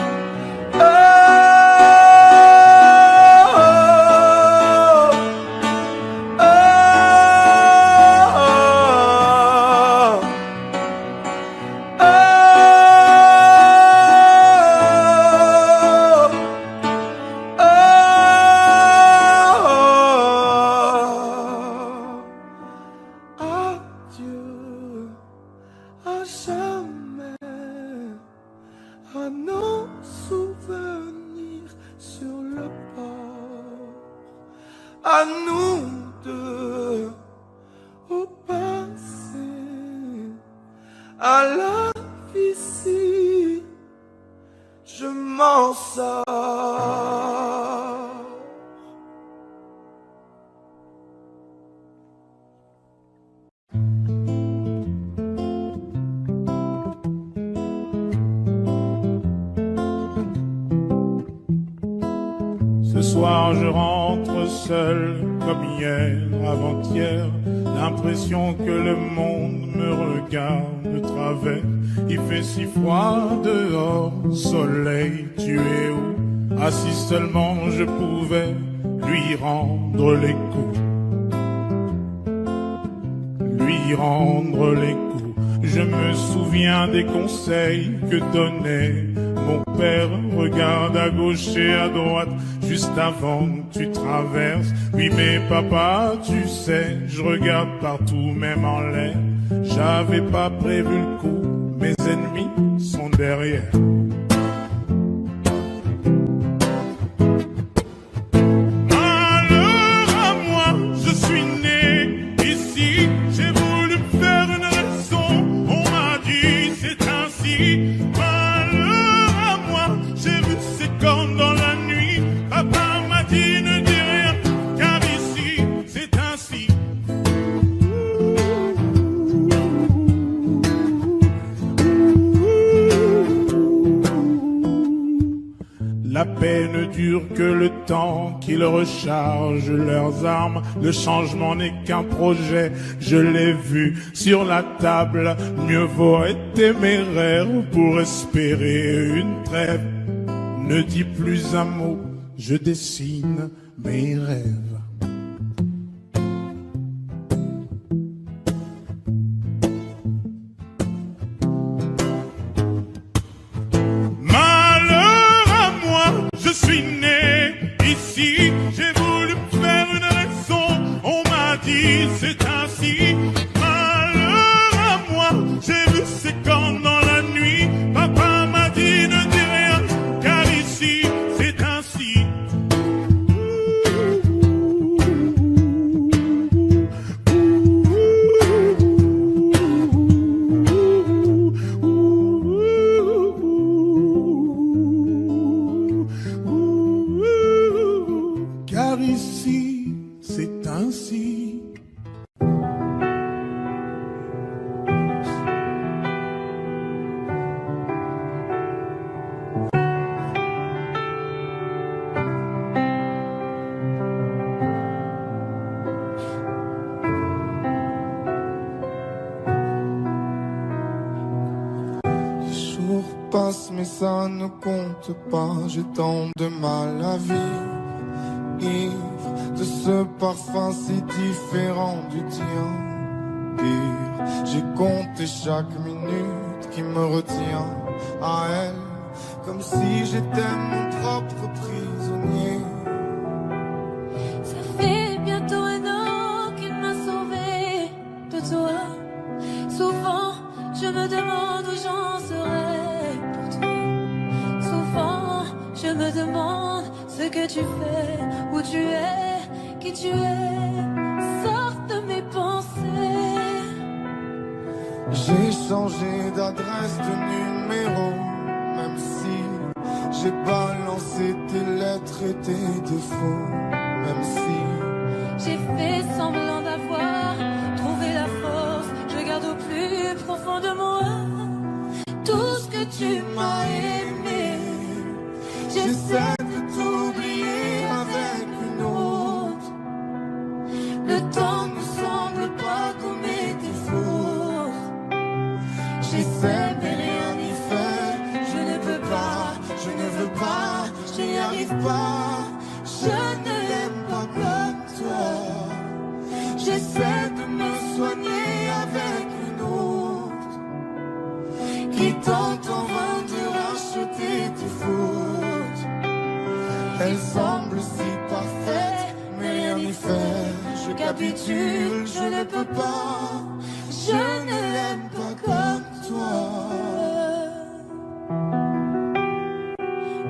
À nous deux, au passé, à la vie si je m'en sors. Ce soir je rentre seul comme hier, avant-hier. L'impression que le monde me regarde de travers. Il fait si froid dehors, soleil, tu es où? Ah si seulement je pouvais lui rendre les coups, lui rendre les coups. Je me souviens des conseils que donnait mon père. Regarde à gauche et à droite juste avant que tu traverses. Oui mais papa, tu sais, je regarde partout même en l'air. J'avais pas prévu le coup, mes ennemis sont derrière. Malheur à moi, je suis né ici. J'ai voulu me faire une raison, on m'a dit c'est ainsi. Malheur à moi, j'ai vu ces cornes dans la nuit. Papa m'a dit ne dis rien, car ici c'est ainsi. La paix ne dure que le temps qu'ils rechargent leurs armes. Le changement n'est qu'un projet, je l'ai vu sur la table. Mieux vaut être téméraire pour espérer une trêve. Ne dis plus un mot, je dessine mes rêves. Je suis né ici, j'ai voulu me faire une raison, on m'a dit c'est ainsi. Malheur à moi, j'ai vu ces cornes dans la nuit. Papa m'a dit ne dis rien, car ici c'est ainsi. car ici c'est ainsi. Mais ça ne compte pas, j'ai tant de mal à vivre, ivre de ce parfum si différent du tien. Pire, j'ai compté chaque minute qui me retient à elle, comme si j'étais mon propre prisonnier. Ça fait bientôt un an qu'il m'a sauvé de toi. Souvent, je me demande où j'en serais. Je me demande ce que tu fais, où tu es, qui tu es. Sors de mes pensées. J'ai changé d'adresse, de numéro, même si j'ai balancé tes lettres et tes défauts, même si j'ai fait semblant d'avoir trouvé la force. Je garde au plus profond de moi tout ce que tu m'as aimé. J'essaie de t'oublier avec une autre. Le temps ne semble pas gommer tes fautes. J'essaie mais rien n'y fait. Je ne peux pas, je ne veux pas, je n'y arrive pas. Je ne l'aime pas comme toi. J'essaie de me soigner avec une autre qui tente en vain de racheter tes fautes. Elle semble si parfaite, mais rien n'y fait. Je capitule, je ne peux pas. Je ne l'aime pas comme toi.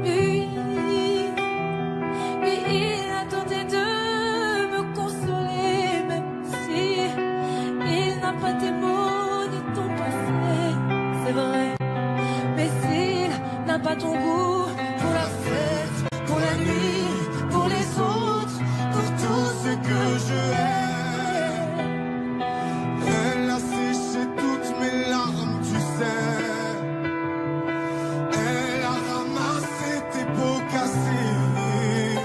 Lui, il a tenté de me consoler, même si il n'a pas tes mots ni ton passé. C'est vrai, mais s'il n'a pas ton goût pour la fête, pour la nuit, pour les autres, pour tout ce que je hais. Elle a séché toutes mes larmes, tu sais. Elle a ramassé tes pots cassés.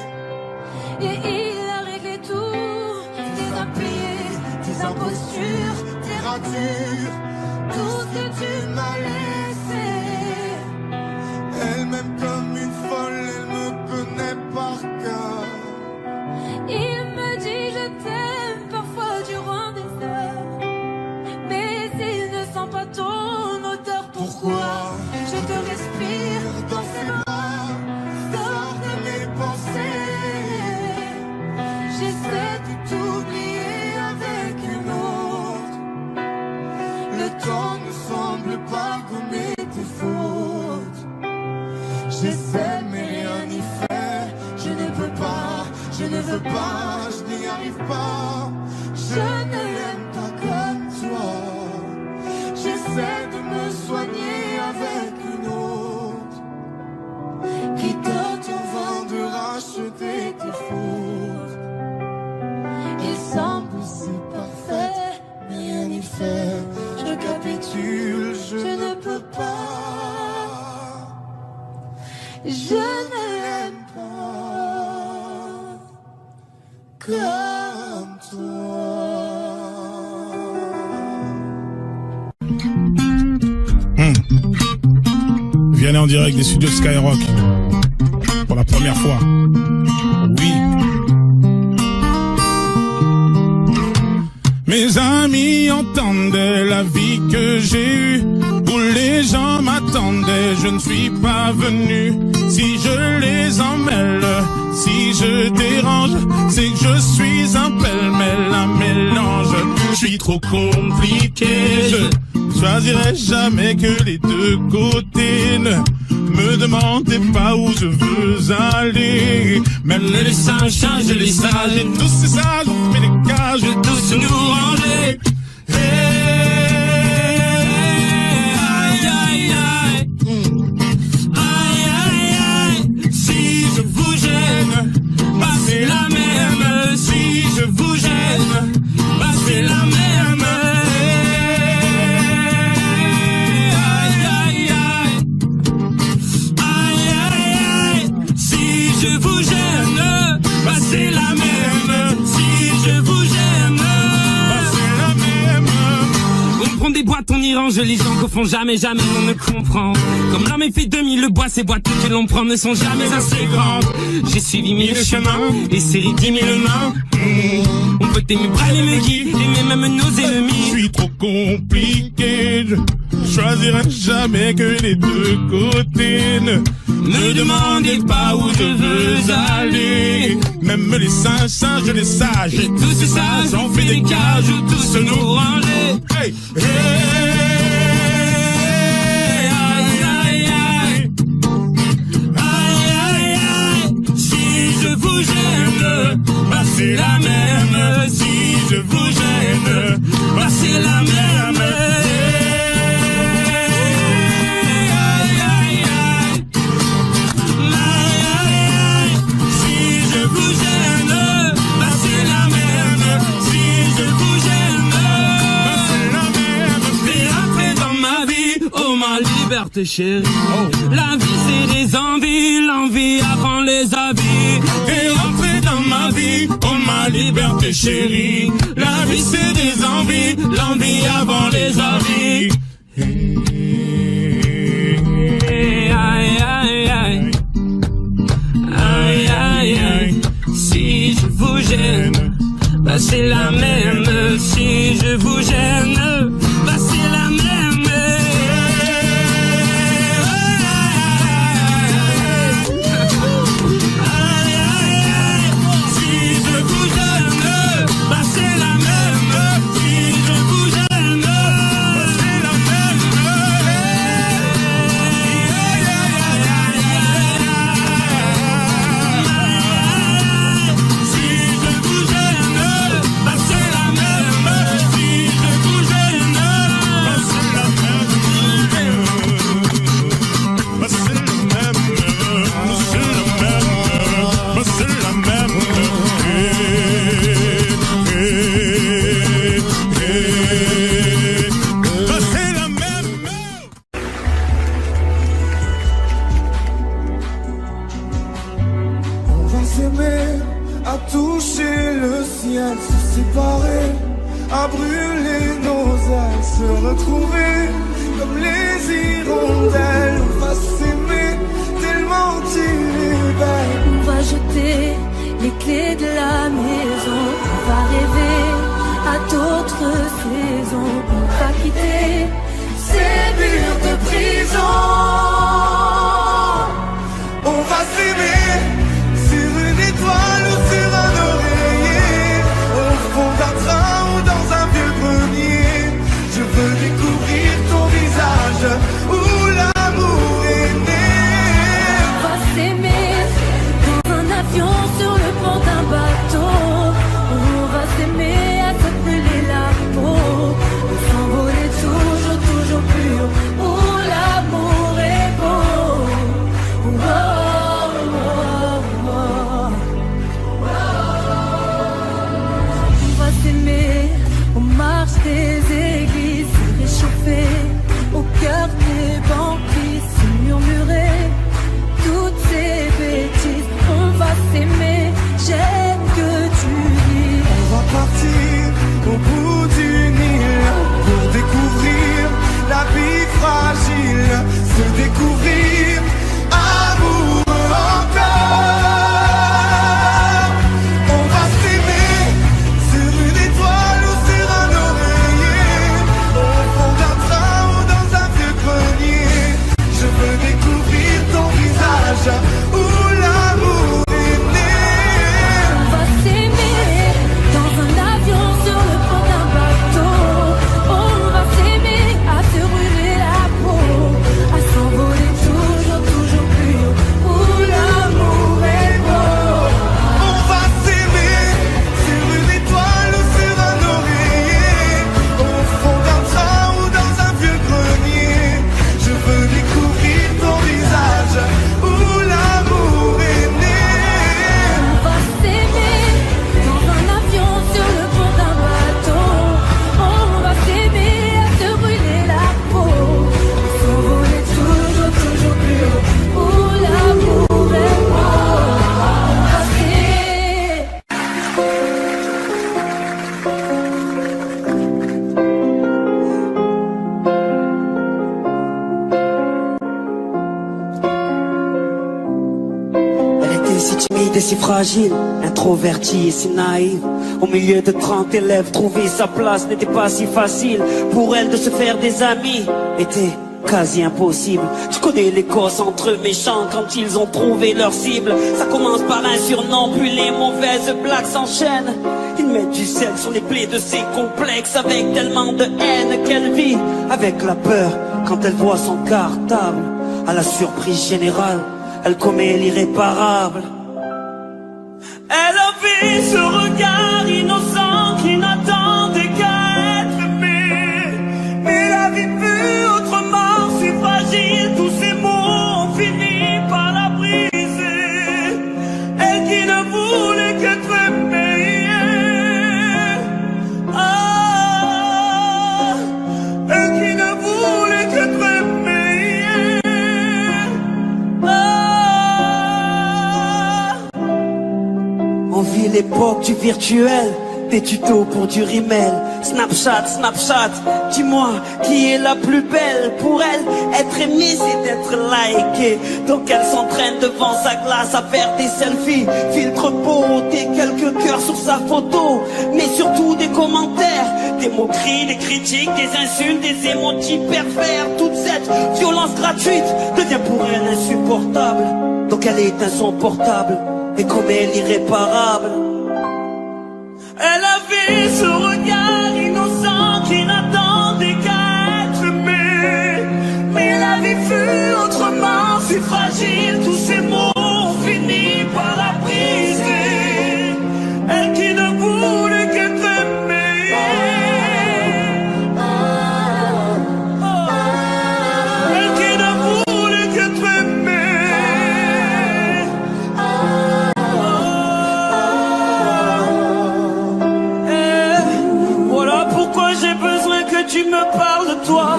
Et il a réglé tout, tes impayés, tes impostures, tes ratures, tout ce que tu m'as laissé. Elle m'aime comme une folle, elle me connaît par cœur. Il me dit je t'aime parfois durant des heures, mais il ne sent pas ton odeur. Pourquoi je te respire dans ses bras, sors de mes pensées. J'essaie de t'oublier avec une autre. Le temps ne semble pas gommer tes fautes. J'essaie mais rien n'y fait. Je ne peux pas, je ne veux pas, je n'y arrive pas. je ne l'aime pas comme toi. J'essaie de me soigner avec une autre Qui tente en vain de racheter tes fautes. il semble si parfait, mais rien n'y fait. Je capitule, je ne peux pas. Je ne l'aime pas comme toi. Vianney en direct des studios Skyrock pour la première fois. Oui. Mes amis entendaient la vie que j'ai eue, où les gens m'attendaient, je ne suis pas venu. Si je les emmêle, si je dérange, c'est que je suis un pêle-mêle, un mélange. Je suis trop compliqué, je choisirai jamais que les deux côtés. Ne me demandez pas où je veux aller. Même les singes changent les sages, et tous ces sages ont fait des cages, et tous nous ranger. Aïe, aïe, aïe. Aïe, aïe, aïe. Si je vous gêne, passez la main. vous gêne, bah c'est la même. Si je vous gêne, bah c'est la même. On prend des boîtes, on y range les gens qu'au fond jamais on ne comprend. Comme l'homme est fait 2000, le bois, ces boîtes que l'on prend ne sont jamais assez grandes. J'ai suivi 1000 chemins et serré 10 000 mains. On peut aimer bras les me guider, aimer même nos ennemis. Je suis trop compliqué, je choisirai jamais que les deux côtés. Ne demandez pas où je veux aller. Même les singes, les sages, Et tous ces sages ont fait des cages où tous se nous ranger. Hey, hey, Aïe, aïe, aïe. Aïe, aïe, aïe. Si je vous gêne, bah c'est la même. Si je vous gêne, bah c'est la même. Aïe, aïe, aïe. Aïe, aïe, aïe. Si je vous gêne, bah c'est la même. Si je vous gêne, bah c'est la même. T'es entré dans ma vie, oh ma liberté chérie. La vie c'est des envies, l'envie avant les habits. T'es entré dans ma vie, oh ma liberté chérie. La vie c'est des envies, l'envie avant les habits. Aïe, aïe, aïe. Aïe, aïe, aïe. Si je vous gêne, bah c'est la même. Si je vous gêne, bah c'est la même. Aïe, aïe, aïe. Si je vous gêne, bah c'est la même. Si je vous gêne, bah c'est la même. Si je vous gêne, bah c'est la même. Si je vous gêne, bah c'est la même. bah c'est la même, bah c'est la même. Bah c'est la même. On va s'aimer, à toucher le ciel, se séparer, à brûler nos ailes, se retrouver comme les hirondelles. On va s'aimer tellement tu es belle. On va jeter les clés de la maison. On va rêver à d'autres saisons. On va quitter ces murs de prison. On va s'aimer sur une étoile ou sur un oreiller, au fond d'un train ou dans un vieux grenier. Je veux découvrir ton visage où l'amour est né. On va s'aimer dans un avion sur le pont d'un bateau. On va s'aimer à se brûler la peau. On s'envoler toujours, toujours plus haut où l'amour est si fragile, introvertie et si naïve. Au milieu de 30 élèves, trouver sa place n'était pas si facile. Pour elle de se faire des amis était quasi impossible. Je connais les causes entre eux méchants quand ils ont trouvé leur cible. Ça commence par un surnom, puis les mauvaises blagues s'enchaînent. Ils mettent du sel sur les plaies de ses complexes avec tellement de haine qu'elle vit avec la peur quand elle voit son cartable. À la surprise générale, elle commet l'irréparable. Elle avait ce regard innocent qui n'attendait qu'à être aimé. Mais la vie fut autrement si fragile, tous ces mots ont fini par la briser. Elle qui ne voulait qu'être aimée. Ah, elle qui ne voulait qu'être aimée. Ah. On vit l'époque du virtuel, des tutos pour du rimel. Snapchat, Snapchat, dis-moi qui est la plus belle. Pour elle, être aimée c'est d'être likée. Donc elle s'entraîne devant sa glace à faire des selfies. Filtre beauté, quelques cœurs sur sa photo. Mais surtout des commentaires, des moqueries, des critiques, des insultes, des émojis pervers. Toute cette violence gratuite devient pour elle insupportable. Donc elle éteint son portable et commet l'irréparable. Elle avait ce regard innocent qui n'attendait qu'à être aimé. Mais la vie fut autrement si fragile, tous ces mots ont fini par la briser. Elle qui ne voulait qu'être aimée. Elle qui ne voulait qu'être aimée. J'ai besoin que tu me parles de toi,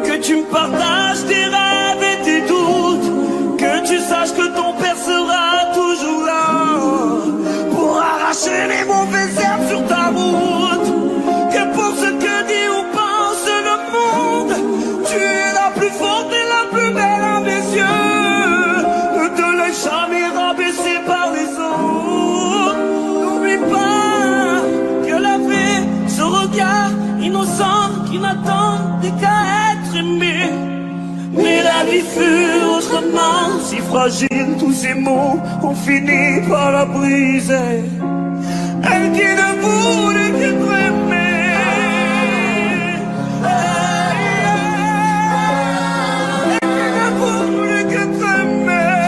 que tu me partages tes rêves et tes doutes, que tu saches que ton père sera toujours là pour arracher les mauvaises herbes sur ta route. Que pour ce que dit ou pense le monde, tu es la plus forte et la plus belle à mes yeux. Ne te laisse jamais rabaisser par les autres. N'oublie pas que la vie, ce regard innocent qui n'attendait qu'à être aimé. Mais la vie fut autrement si fragile, tous ces mots ont fini par la briser. Elle qui ne voulait qu'être aimée. Elle qui ne voulait qu'être aimée.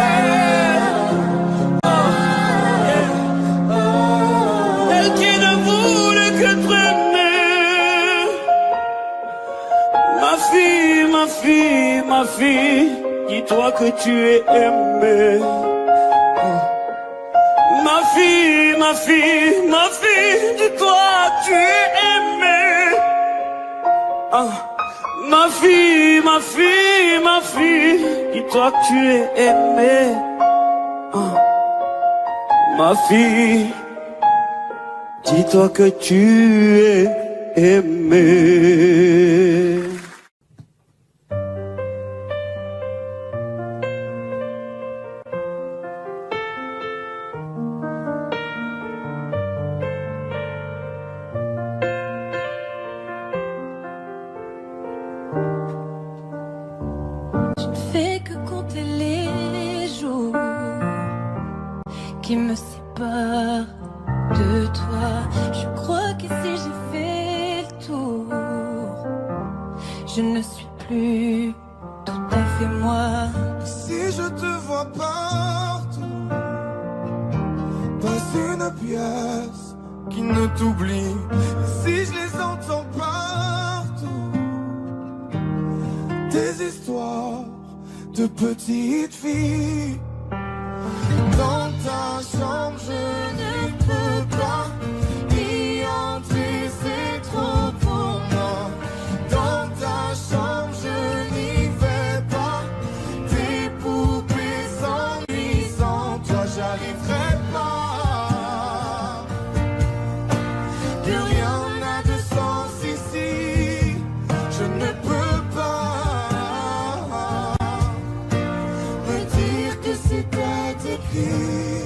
Elle qui ne voulait qu'être aimée. Ma fille, ma fille, ma fille, dis-toi que tu es aimée. Ma fille, ma fille, ma fille, dis-toi que tu es aimée. Ma fille, ma fille, ma fille, dis-toi que tu es aimée. Ma fille, dis-toi que tu es aimée. Je ne fais que compter les jours qui me séparent de toi. Je crois qu'ici j'ai fait le tour. Je ne suis plus tout à fait moi. Si je te vois partout, dans une pièce qui ne t'oublie, si je les entends partout, des histoires de petites filles. Dans ta chambre je ne peux pas y entrer, c'est trop pour moi. Dans ta chambre je n'y vais pas, tes poupées s'ennuient, sans toi j'arriverai pas. Plus rien n'a de sens ici, je ne peux pas me dire que c'était écrit.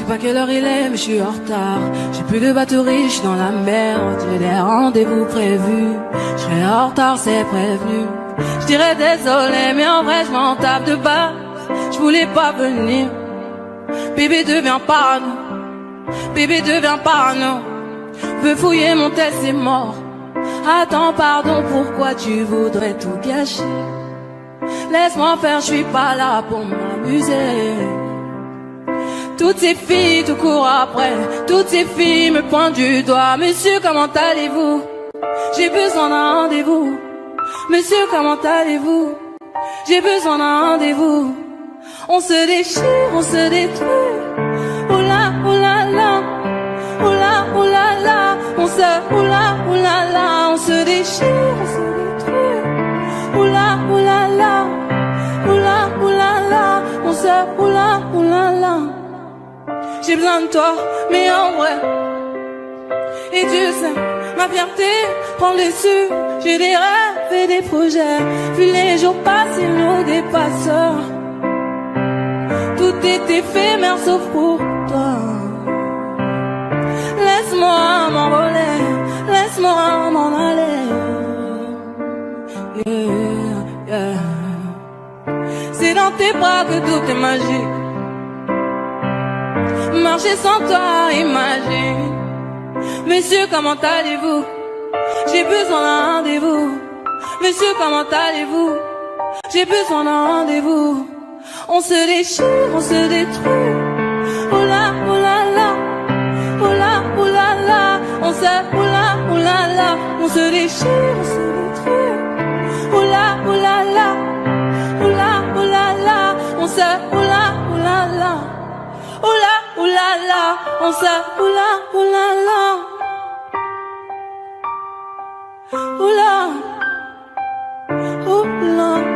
pas quelle heure il est, mais je suis en retard. J'ai plus de batterie, je suis dans la merde. J'ai des rendez-vous prévus. Je serai en retard, c'est prévenu. Je dirais désolé, mais en vrai, je m'en tape de base. Je voulais pas venir. Bébé devient parano. Bébé devient parano. Veux fouiller mon tel, c'est mort. Attends, pardon, pourquoi tu voudrais tout gâcher? Laisse-moi faire, je suis pas là pour m'amuser. Toutes ces filles te courent après. Toutes ces filles me pointent du doigt. Monsieur, comment allez-vous? J'ai besoin d'un rendez-vous. Monsieur, comment allez-vous? J'ai besoin d'un rendez-vous. On se déchire, on se détruit. Oula, oula, la. Oula, oula, la. On se, oula, oula, la. On se déchire, on se détruit. Oula, oula, la. Oula, oula, la. On se, oula, oula, la. J'ai besoin de toi, mais en vrai. Et tu sais, ma fierté prend le dessus. J'ai des rêves et des projets. Puis les jours passent, ils nous dépassent. Tout est éphémère sauf pour toi. Laisse-moi m'envoler, laisse-moi m'en aller. Yeah, yeah. C'est dans tes bras que tout est magique. Marcher sans toi, imagine. Monsieur, comment allez-vous? J'ai besoin d'un rendez-vous. Monsieur, comment allez-vous? J'ai besoin d'un rendez-vous. On se déchire, on se détruit. Oula, oula, la. Oula, oula, la. On se, oula, oula, la. On se déchire, on se détruit. Oula, oula, la. Oula, oula, la. On se, oula, oula, la. Oula, oula, la. On se, oula, oula, la. Oula, oula.